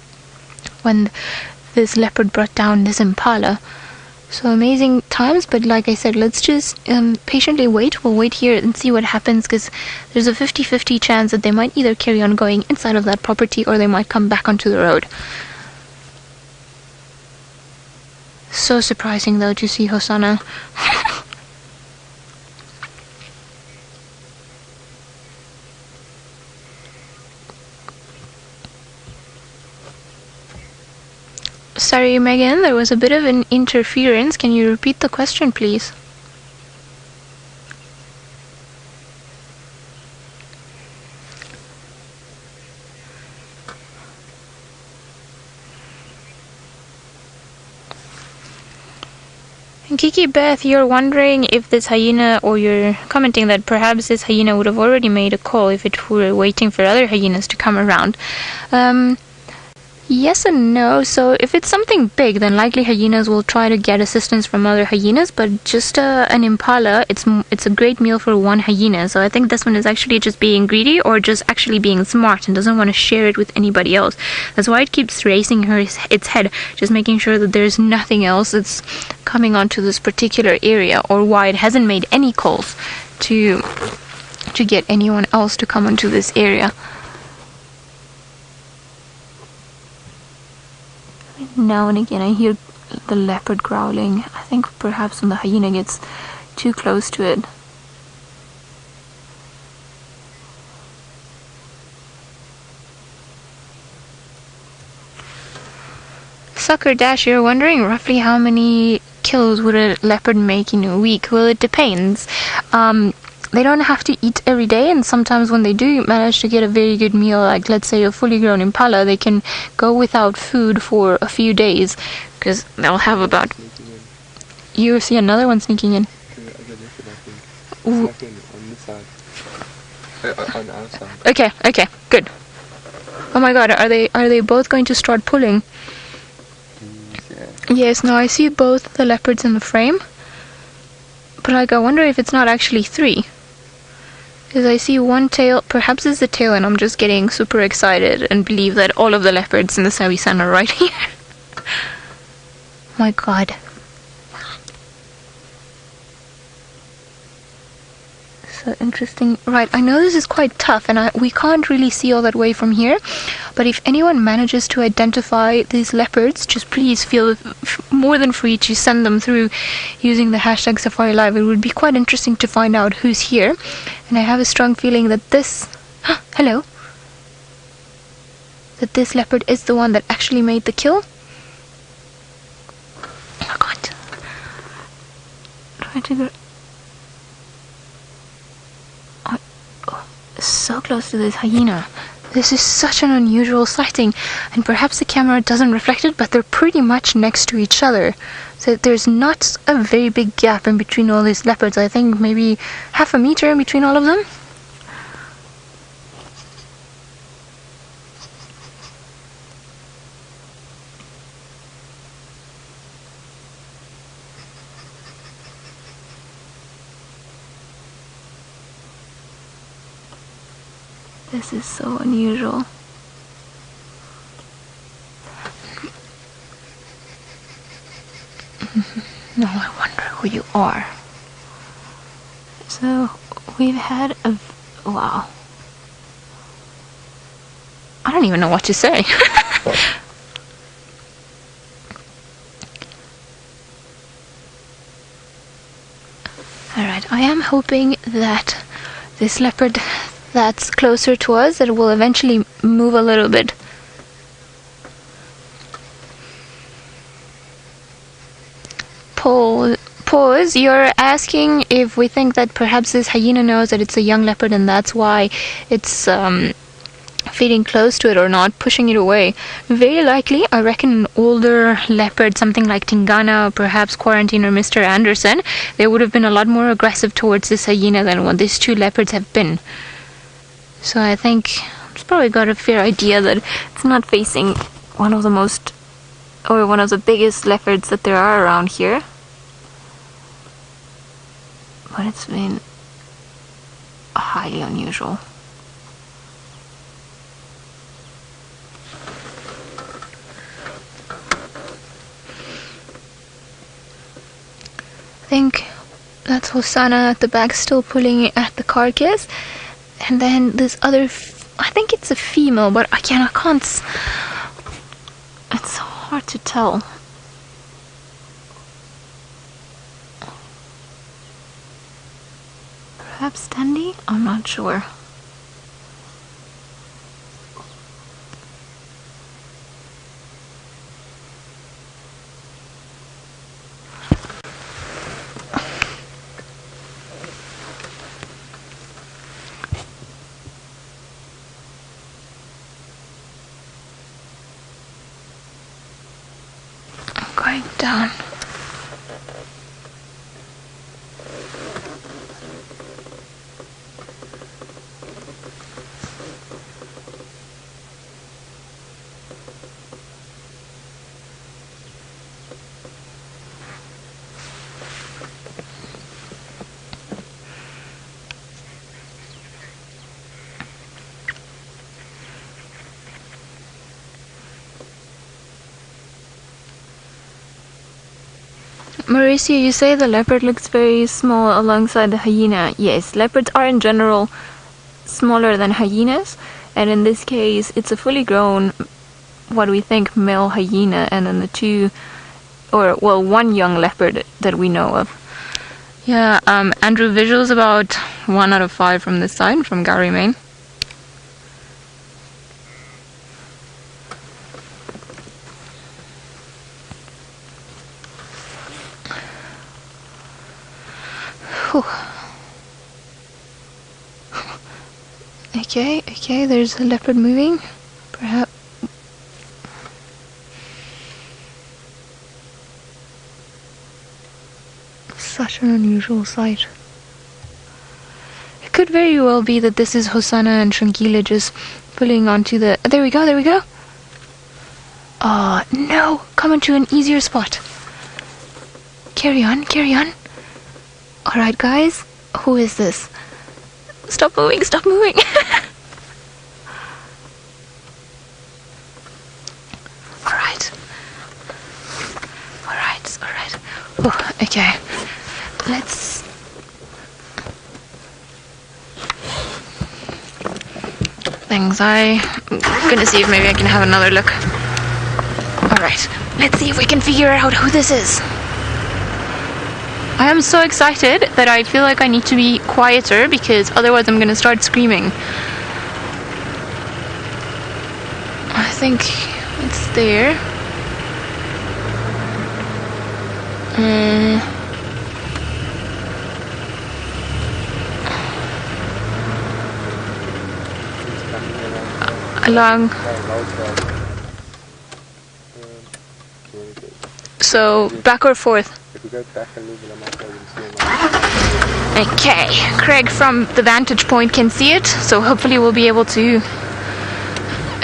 this leopard brought down this impala. So amazing times, but like I said, let's just patiently wait. We'll wait here and see what happens, because there's a 50-50 chance that they might either carry on going inside of that property or they might come back onto the road. So surprising though to see Hosanna. Sorry, Megan, there was a bit of an interference. Can you repeat the question, please? And Kiki Beth, you're wondering if this hyena, or you're commenting that perhaps this hyena would have already made a call if it were waiting for other hyenas to come around. Yes and no. So if it's something big, then likely hyenas will try to get assistance from other hyenas, but just an impala, it's a great meal for one hyena. So I think this one is actually just being greedy, or just actually being smart and doesn't want to share it with anybody else. That's why it keeps raising its head, just making sure that there's nothing else that's coming onto this particular area, or why it hasn't made any calls to get anyone else to come onto this area. Now and again I hear the leopard growling. I think perhaps when the hyena gets too close to it. Sucker Dash, you're wondering roughly how many kills would a leopard make in a week? Well, it depends. They don't have to eat every day, and sometimes when they do manage to get a very good meal, like let's say a fully grown impala, they can go without food for a few days, because they'll have about... You see another one sneaking in. Ooh. On this side. On the outside. Okay, good. Oh my god, are they both going to start pulling? Yeah. Yes, now I see both the leopards in the frame, but like I wonder if it's not actually three. Because I see one tail, perhaps it's the tail, and I'm just getting super excited and believe that all of the leopards in the Sabi San are right here. My god. So interesting. Right, I know this is quite tough, and we can't really see all that way from here, but if anyone manages to identify these leopards, just please feel more than free to send them through using the hashtag Safari Live. It would be quite interesting to find out who's here, and I have a strong feeling that this... hello? That this leopard is the one that actually made the kill. Oh my god. Try to go... so close to this hyena. This is such an unusual sighting, and perhaps the camera doesn't reflect it, but they're pretty much next to each other. So there's not a very big gap in between all these leopards. I think maybe half a meter in between all of them. This is so unusual. No, I wonder who you are. So, we've had a... wow. I don't even know what to say. Alright, I am hoping that this leopard that's closer to us, that it will eventually move a little bit. Pause, you're asking if we think that perhaps this hyena knows that it's a young leopard and that's why it's feeding close to it or not, pushing it away. Very likely, I reckon an older leopard, something like Tingana, or perhaps Quarantine or Mr. Anderson, they would have been a lot more aggressive towards this hyena than what these two leopards have been. So I think it's probably got a fair idea that it's not facing one of the most, or one of the biggest leopards that there are around here. But it's been highly unusual. I think that's Hosanna at the back still pulling at the carcass. And then this other, I think it's a female, but I can't, it's so hard to tell. Perhaps Dandy? I'm not sure. Going down. Mauricio, you say the leopard looks very small alongside the hyena. Yes, leopards are in general smaller than hyenas, and in this case it's a fully grown, what we think, male hyena, and then the two or well, one young leopard that we know of. Yeah, Andrew, visuals about 1 out of 5 from this side, from Gary, Maine. Whew. Okay, there's a leopard moving. Perhaps. Such an unusual sight. It could very well be that this is Hosanna and Tranquila just pulling onto the... There we go. Oh, no! Come into an easier spot. Carry on. Alright, guys. Who is this? Stop moving! Alright. Oh, okay. Let's... I'm gonna see if maybe I can have another look. Alright, let's see if we can figure out who this is. I am so excited that I feel like I need to be quieter because otherwise I'm gonna start screaming. I think it's there. Along. So back or forth? Okay, Craig from the vantage point can see it, so hopefully we'll be able to...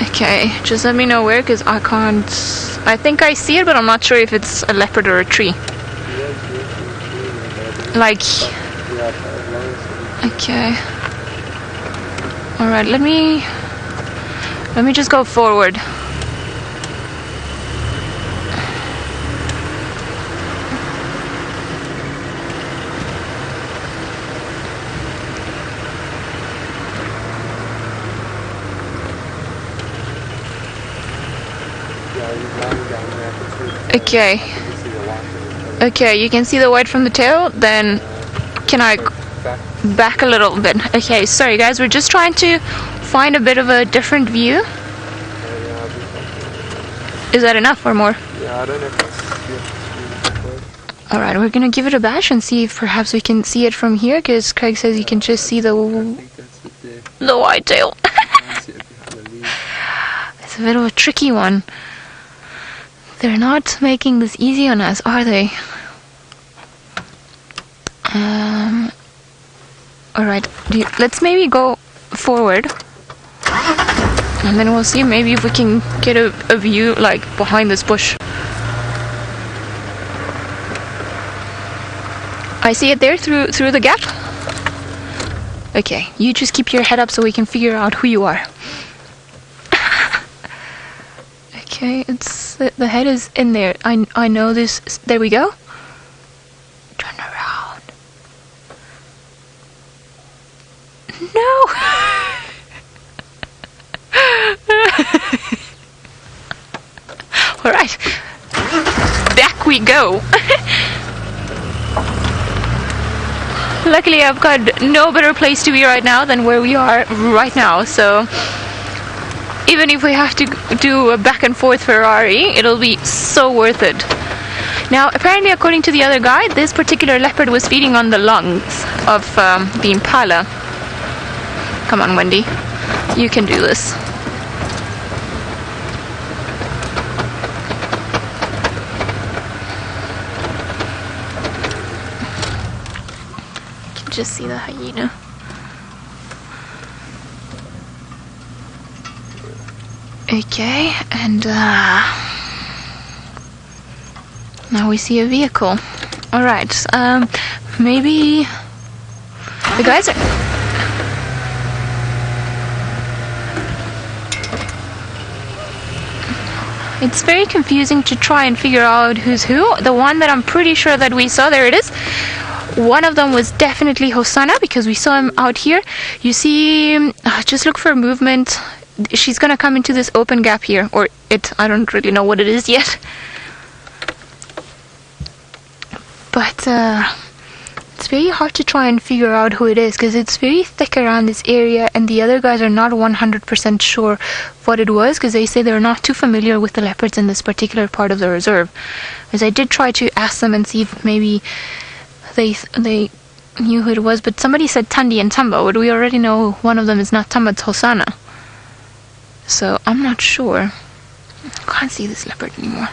Okay, just let me know where, because I can't... I think I see it, but I'm not sure if it's a leopard or a tree. Like... Okay. Alright, let me just go forward. Okay, you can see the white from the tail. Then can I back a little bit? Okay, sorry guys, we're just trying to find a bit of a different view. Is that enough or more? Yeah, I don't know if that's... Alright, we're gonna give it a bash and see if perhaps we can see it from here, because Craig says you can just see the white tail. It's a bit of a tricky one. They're not making this easy on us, are they? Alright, let's maybe go forward. And then we'll see maybe if we can get a view like behind this bush. I see it there through the gap. Okay, you just keep your head up so we can figure out who you are. Okay, it's the head is in there. I know this. There we go. Turn around. No. All right, back we go. Luckily, I've got no better place to be right now than where we are right now. So even if we have to do a back and forth Ferrari, it'll be so worth it. Now, apparently, according to the other guy, this particular leopard was feeding on the lungs of the Impala. Come on, Wendy, you can do this. You can just see the hyena. Okay, and now we see a vehicle. Alright, maybe the guys are... It's very confusing to try and figure out who's who. The one that I'm pretty sure that we saw, there it is. One of them was definitely Hosanna because we saw him out here. You see, just look for movement. She's gonna come into this open gap here, or it, I don't really know what it is yet. but it's very hard to try and figure out who it is because it's very thick around this area, and the other guys are not 100% sure what it was because they say they're not too familiar with the leopards in this particular part of the reserve. As I did try to ask them and see if maybe they knew who it was, but somebody said Tundi and Tumba, but we already know one of them is not Tumba, it's Hosanna. So I'm not sure. I can't see this leopard anymore.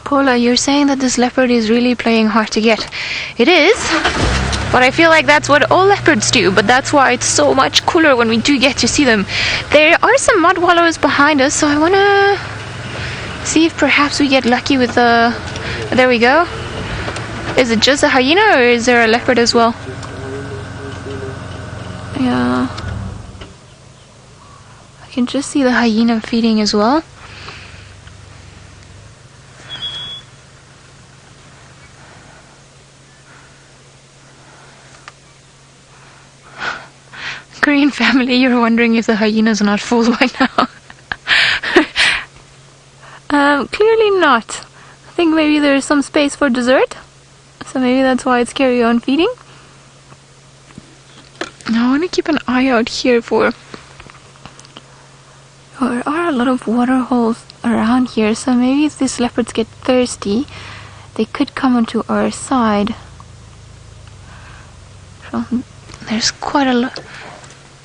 Paula, you're saying that this leopard is really playing hard to get. It is, but I feel like that's what all leopards do, but that's why it's so much cooler when we do get to see them. There are some mud wallows behind us, so I want to see if perhaps we get lucky with the... There we go. Is it just a hyena or is there a leopard as well? Yeah. I can just see the hyena feeding as well. Korean family, you're wondering if the hyena's not full by now. Clearly not. I think maybe there's some space for dessert, so maybe that's why it's carry on feeding. Now I want to keep an eye out here for... There are a lot of water holes around here, so maybe if these leopards get thirsty, they could come onto our side. So there's quite a lot...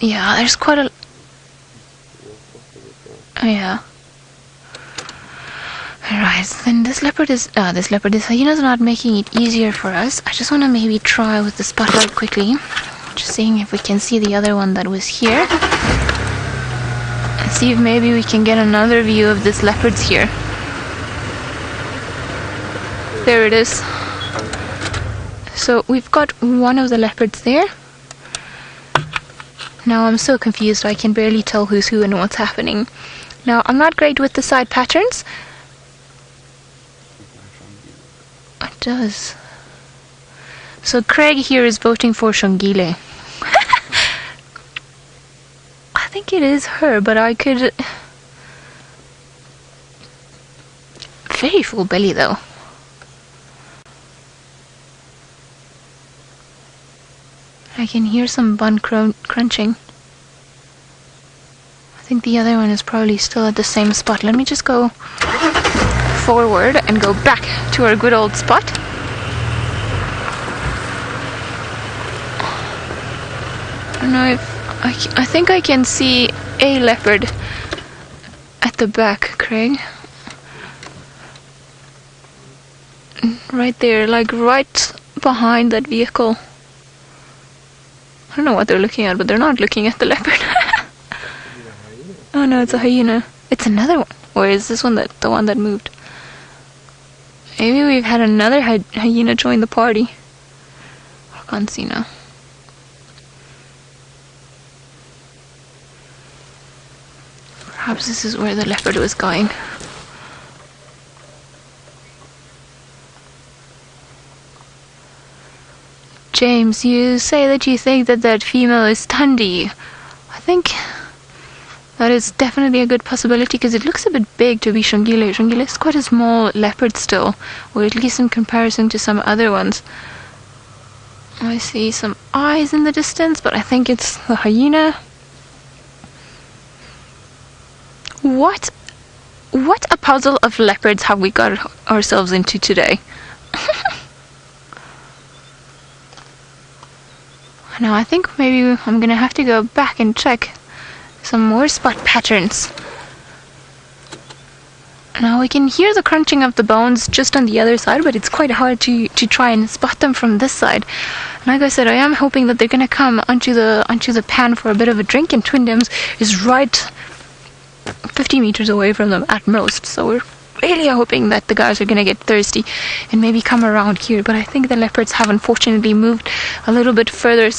Yeah, there's quite a... Oh, yeah. Alright, so then this leopard is hyena's not making it easier for us. I just want to maybe try with the spotlight quickly. Just seeing if we can see the other one that was here. And see if maybe we can get another view of this leopards here. There it is. So we've got one of the leopards there. Now I'm so confused, I can barely tell who's who and what's happening. Now I'm not great with the side patterns. It does. So Craig here is voting for Shongile. I think it is her, but I could... Very full belly though. I can hear some bun crunching. I think the other one is probably still at the same spot. Let me just go forward and go back to our good old spot. I don't know if... I think I can see a leopard at the back, Craig. Right there, like right behind that vehicle. I don't know what they're looking at, but they're not looking at the leopard. Oh no, it's a hyena. It's another one. Or is this one the one that moved? Maybe we've had another hyena join the party. I can't see now. Perhaps this is where the leopard was going. James, you say that you think that female is Tundi. I think that is definitely a good possibility because it looks a bit big to be Shongile. Shongile is quite a small leopard still, or at least in comparison to some other ones. I see some eyes in the distance, but I think it's the hyena. What a puzzle of leopards have we got ourselves into today. Now I think maybe I'm gonna have to go back and check some more spot patterns. Now we can hear the crunching of the bones just on the other side, but it's quite hard to try and spot them from this side. Like I said, I am hoping that they're gonna come onto the pan for a bit of a drink, and Twin Dems is right 50 meters away from them at most. So we're really hoping that the guys are gonna get thirsty and maybe come around here, but I think the leopards have unfortunately moved a little bit further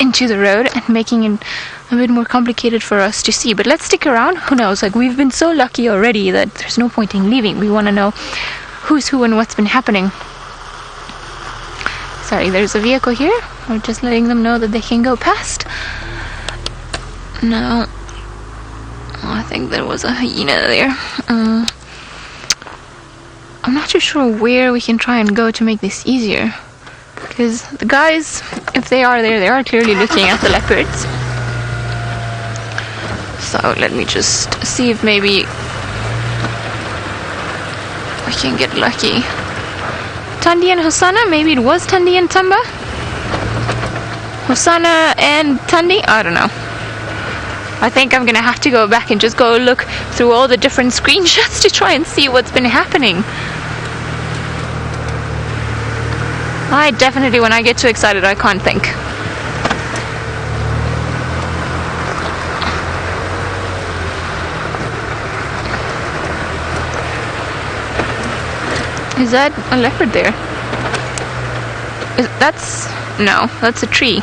into the road and making it a bit more complicated for us to see. But let's stick around. Who knows, like we've been so lucky already that there's no point in leaving. We want to know who's who and what's been happening. Sorry, there's a vehicle here. We're just letting them know that they can go past. No. Oh, I think there was a hyena there. I'm not too sure where we can try and go to make this easier. Because the guys, if they are there, they are clearly looking at the leopards. So let me just see if maybe we can get lucky. Tandi and Hosanna? Maybe it was Tandi and Tamba? Hosanna and Tandi? I don't know. I think I'm gonna have to go back and just go look through all the different screenshots to try and see what's been happening. I definitely, when I get too excited, I can't think. Is that a leopard there? No, that's a tree.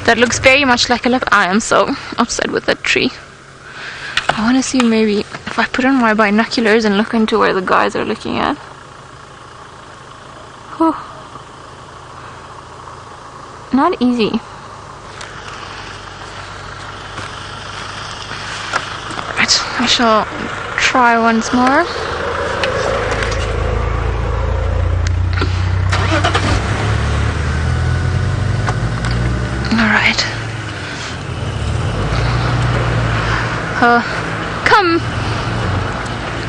That looks very much like a leopard. I am so upset with that tree. I want to see maybe if I put on my binoculars and look into where the guys are looking at. Whew. Not easy. Right, I shall try once more. Alright.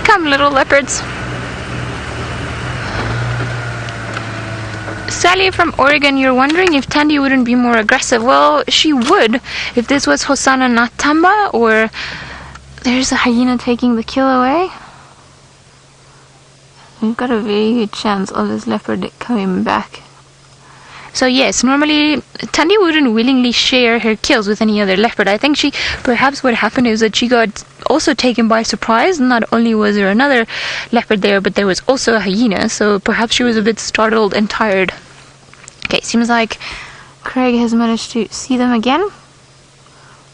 Come little leopards. Sally from Oregon, you're wondering if Tandi wouldn't be more aggressive. Well, she would if this was Hosanna, not Tamba, or there's a hyena taking the kill away. We've got a very good chance of this leopard coming back. So yes, normally Tandi wouldn't willingly share her kills with any other leopard. I think perhaps what happened is that she got also taken by surprise. Not only was there another leopard there, but there was also a hyena, so perhaps she was a bit startled and tired. Okay, seems like Craig has managed to see them again.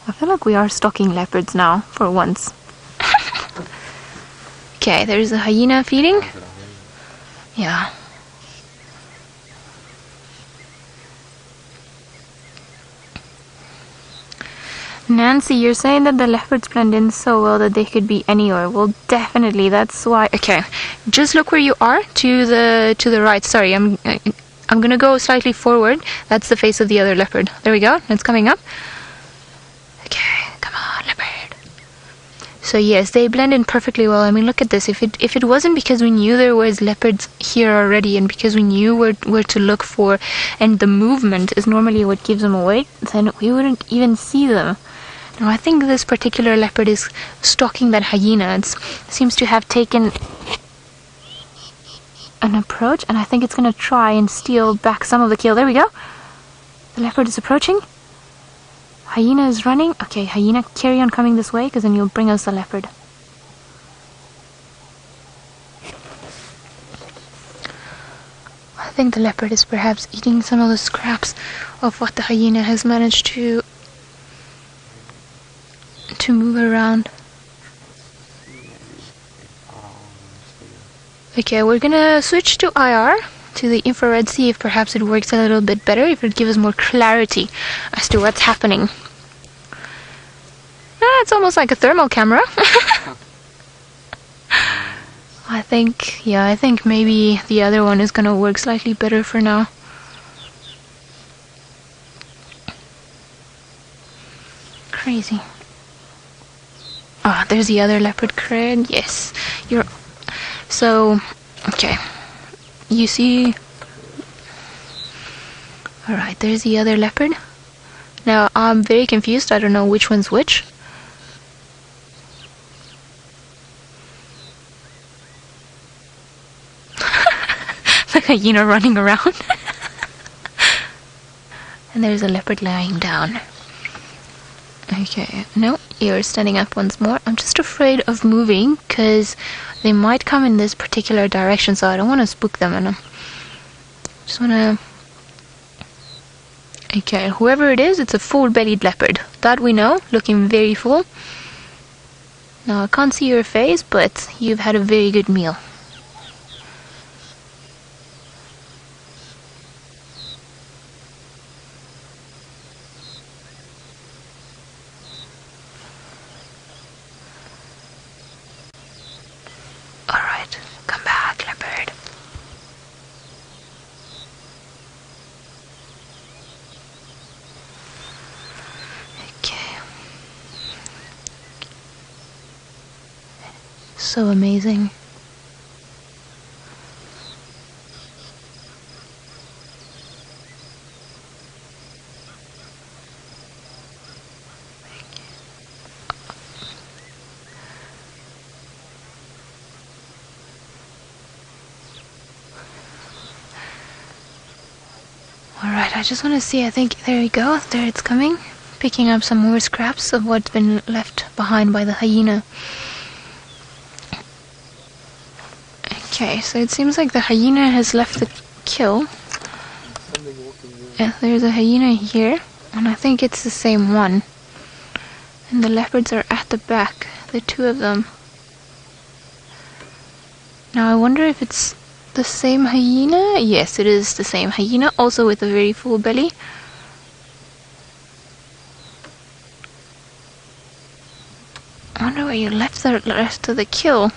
I feel like we are stalking leopards now, for once. Okay, there's a hyena feeding. Yeah. Nancy, you're saying that the leopards blend in so well that they could be anywhere. Well, definitely, that's why. Okay, just look where you are to the right. Sorry, I'm gonna go slightly forward. That's the face of the other leopard. There we go. It's coming up. Okay, come on, leopard. So yes, they blend in perfectly well. I mean, look at this. If it wasn't because we knew there was leopards here already, and because we knew where to look for, and the movement is normally what gives them away, then we wouldn't even see them. Now, I think this particular leopard is stalking that hyena. It seems to have taken an approach, and I think it's going to try and steal back some of the kill. There we go. The leopard is approaching. Hyena is running. Okay, hyena, carry on coming this way, because then you'll bring us the leopard. I think the leopard is perhaps eating some of the scraps of what the hyena has managed to move around. Okay, we're gonna switch to IR, to the infrared, see if perhaps it works a little bit better, if it gives us more clarity as to what's happening. It's almost like a thermal camera. I think maybe the other one is gonna work slightly better for now. Crazy. Ah, there's the other leopard, Craig. Yes, so, okay. You see. Alright, there's the other leopard. Now, I'm very confused. I don't know which one's which. Like a hyena running around. And there's a leopard lying down. Okay, no, you're standing up once more. I'm just afraid of moving because they might come in this particular direction, so I don't want to spook them. And I just want to... Okay, whoever it is, it's a full-bellied leopard. That we know, looking very full. Now, I can't see your face, but you've had a very good meal. so amazing. Alright, I just want to see, I think, there we go, there it's coming. Picking up some more scraps of what's been left behind by the hyena. Okay, so it seems like the hyena has left the kill. Yeah, there's a hyena here, and I think it's the same one. And the leopards are at the back, the two of them. Now I wonder if it's the same hyena? Yes, it is the same hyena, also with a very full belly. I wonder where you left the rest of the kill.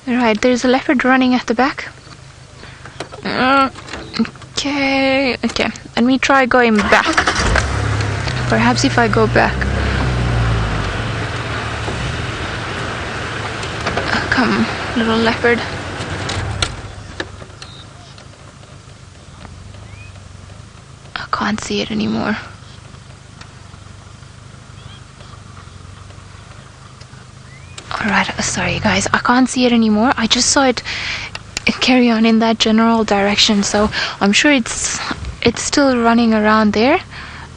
Right, there's a leopard running at the back. Okay. Let me try going back. Perhaps if I go back. Come, little leopard. I can't see it anymore. Alright, sorry guys, I can't see it anymore. I just saw it carry on in that general direction, so I'm sure it's still running around there.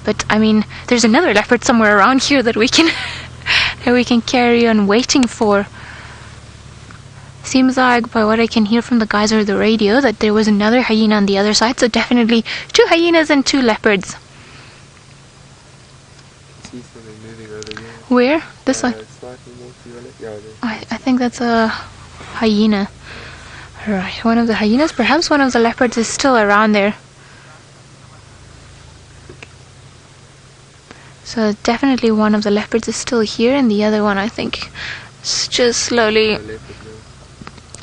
But I mean, there's another leopard somewhere around here that we can carry on waiting for. Seems like, by what I can hear from the guys over the radio, that there was another hyena on the other side, so definitely 2 hyenas and 2 leopards. See something moving over here. Where? This one? Slightly more to your left. Yeah, I think that's a hyena. Right, one of the hyenas. Perhaps one of the leopards is still around there. So definitely one of the leopards is still here, and the other one, I think, is just slowly...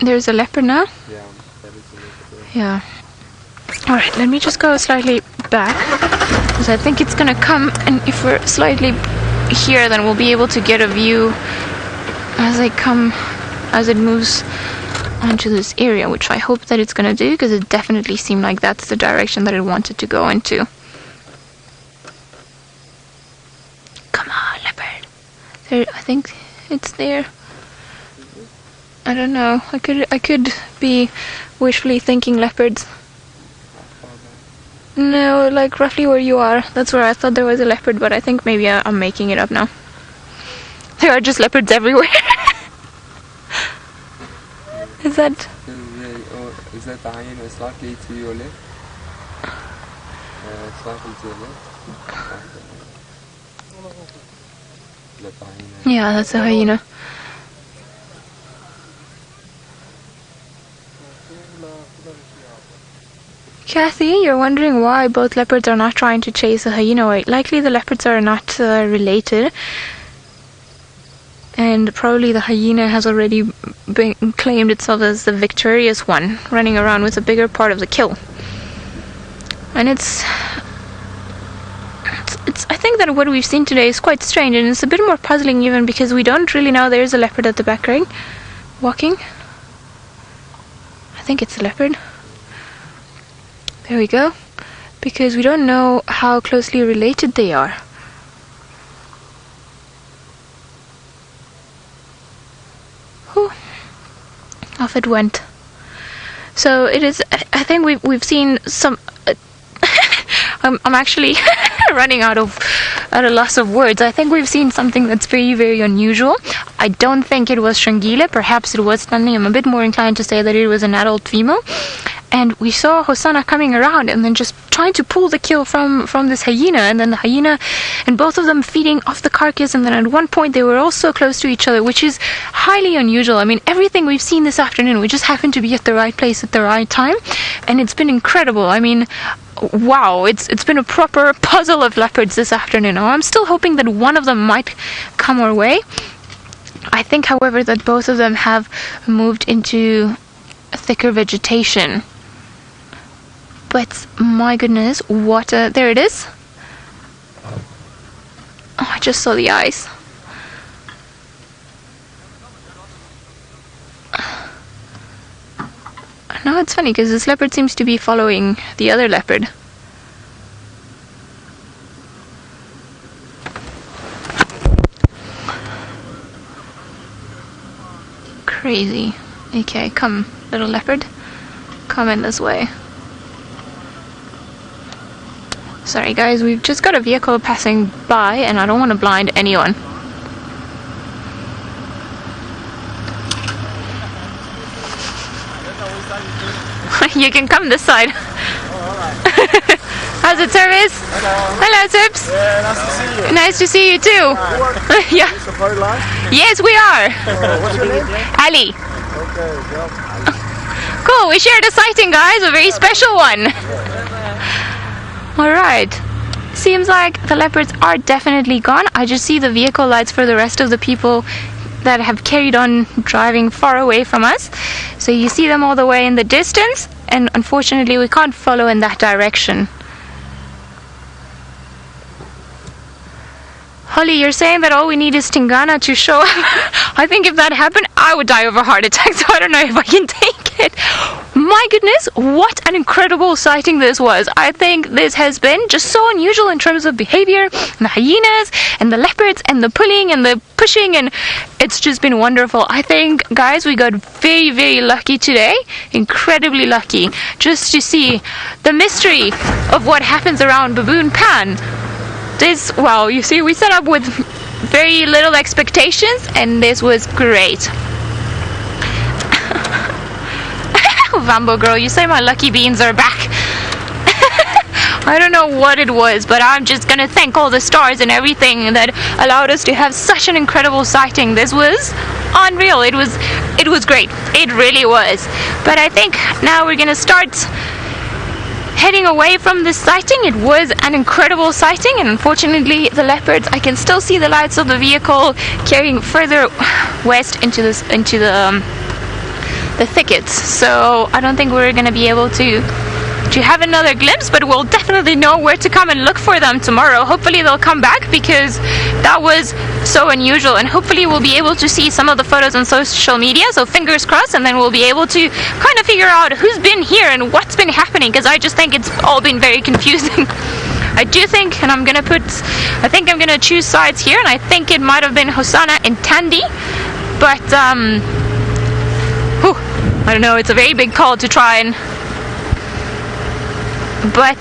There's a leopard now? Yeah, that is a leopard. Yeah. Alright, let me just go slightly back, because I think it's gonna come, and if we're slightly here, then we'll be able to get a view as it moves onto this area, which I hope that it's gonna do, because it definitely seemed like that's the direction that it wanted to go into. Come on, leopard. There, I think it's there. I don't know. I could be wishfully thinking leopards. No, like roughly where you are. That's where I thought there was a leopard, but I think maybe I'm making it up now. There are just leopards everywhere. Is that... Is that the hyena slightly to your left? Slightly to your left? Yeah, that's a hyena. Kathy, you're wondering why both leopards are not trying to chase a hyena away. Likely the leopards are not related. And probably the hyena has already claimed itself as the victorious one, running around with a bigger part of the kill. And it's I think that what we've seen today is quite strange, and it's a bit more puzzling even because we don't really know. There's a leopard at the back, right? Walking. I think it's a leopard. There we go. Because we don't know how closely related they are. Whew. Off it went. So it is. I think we've seen some. I'm actually running out of loss of words. I think we've seen something that's very, very unusual. I don't think it was Shangila. Perhaps it was Stanley. I'm a bit more inclined to say that it was an adult female. And we saw Hosanna coming around and then just trying to pull the kill from this hyena, and then the hyena and both of them feeding off the carcass, and then at one point they were all so close to each other, which is highly unusual. I mean, everything we've seen this afternoon, we just happened to be at the right place at the right time, and it's been incredible. I mean, wow, it's been a proper puzzle of leopards this afternoon. Now, I'm still hoping that one of them might come our way. I think, however, that both of them have moved into thicker vegetation. But my goodness, what a... There it is. Oh, I just saw the eyes. it's funny because this leopard seems to be following the other leopard. Crazy. Okay, come, little leopard. Come in this way. Sorry guys, we've just got a vehicle passing by and I don't want to blind anyone. You can come this side. How's it, Service? Hello. Hello, Sips. Yeah, nice to see you. Nice to see you too. Yeah. Yes, we are. What's your name? Ali. Okay, well. Cool, we shared a sighting, guys, a very special one. Alright. Seems like the leopards are definitely gone. I just see the vehicle lights for the rest of the people that have carried on driving far away from us. So you see them all the way in the distance, and unfortunately we can't follow in that direction. Holly, you're saying that all we need is Tingana to show up. I think if that happened, I would die of a heart attack, so I don't know if I can take it. My goodness, what an incredible sighting this was. I think this has been just so unusual in terms of behavior, and the hyenas, and the leopards, and the pulling, and the pushing, and it's just been wonderful. I think, guys, we got very, very lucky today. Incredibly lucky. Just to see the mystery of what happens around Baboon Pan. This, well, you see, we set up with very little expectations, and this was great. Vambo girl, you say my lucky beans are back. I don't know what it was, but I'm just gonna thank all the stars and everything that allowed us to have such an incredible sighting. This was unreal. It was great. It really was. But I think now we're gonna start heading away from this sighting. It was an incredible sighting, and unfortunately the leopards, I can still see the lights of the vehicle carrying further west into the thickets, so I don't think we're gonna be able to have another glimpse, but we'll definitely know where to come and look for them tomorrow. Hopefully they'll come back, because that was so unusual, and hopefully we'll be able to see some of the photos on social media, so fingers crossed, and then we'll be able to kind of figure out who's been here and what's been happening, because I just think it's all been very confusing. I do think, and I think I'm gonna choose sides here, and I think it might have been Hosanna and Tandy, but I don't know, it's a very big call to try and but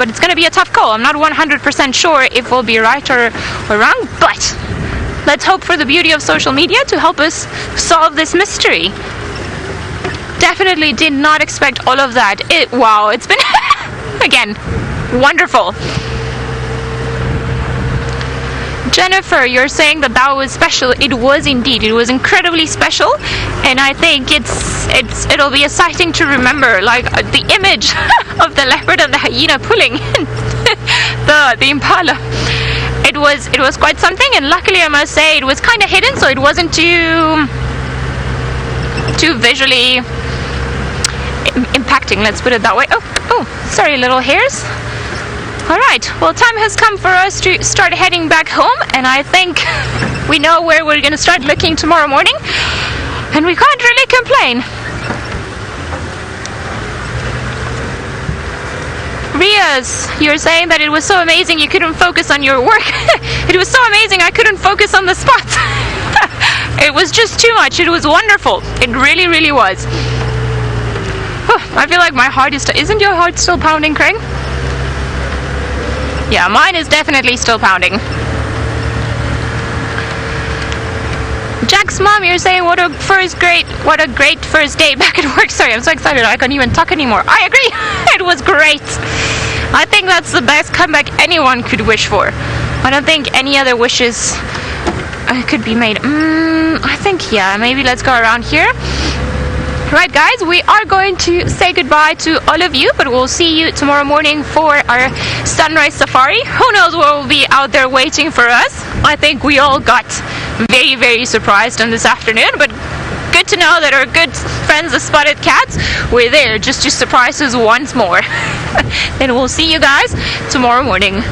it's gonna be a tough call. I'm not 100% sure if we'll be right or wrong, but let's hope for the beauty of social media to help us solve this mystery. Definitely did not expect all of that. Wow, it's been again wonderful. Jennifer, you're saying that was special. It was indeed. It was incredibly special, and I think it'll be a sighting to remember. Like the image of the leopard and the hyena pulling the Impala. It was quite something, and luckily I must say it was kind of hidden, so it wasn't too visually impacting. Let's put it that way. Oh, sorry, little hairs. Alright, well, time has come for us to start heading back home, and I think we know where we're going to start looking tomorrow morning, and we can't really complain. Riaz, you're saying that it was so amazing you couldn't focus on your work. It was so amazing I couldn't focus on the spot. It was just too much. It was wonderful. It really, really was. I feel like my heart isn't your heart still pounding, Craig? Yeah, mine is definitely still pounding. Jack's mom, you're saying what a great first day back at work. Sorry, I'm so excited I can't even talk anymore. I agree. It was great. I think that's the best comeback anyone could wish for. I don't think any other wishes could be made. I think, yeah, maybe let's go around here. Right, guys, we are going to say goodbye to all of you, but we'll see you tomorrow morning for our sunrise safari. Who knows what will be out there waiting for us. I think we all got very, very surprised on this afternoon, but good to know that our good friends, the Spotted Cats, were there just to surprise us once more. Then we'll see you guys tomorrow morning.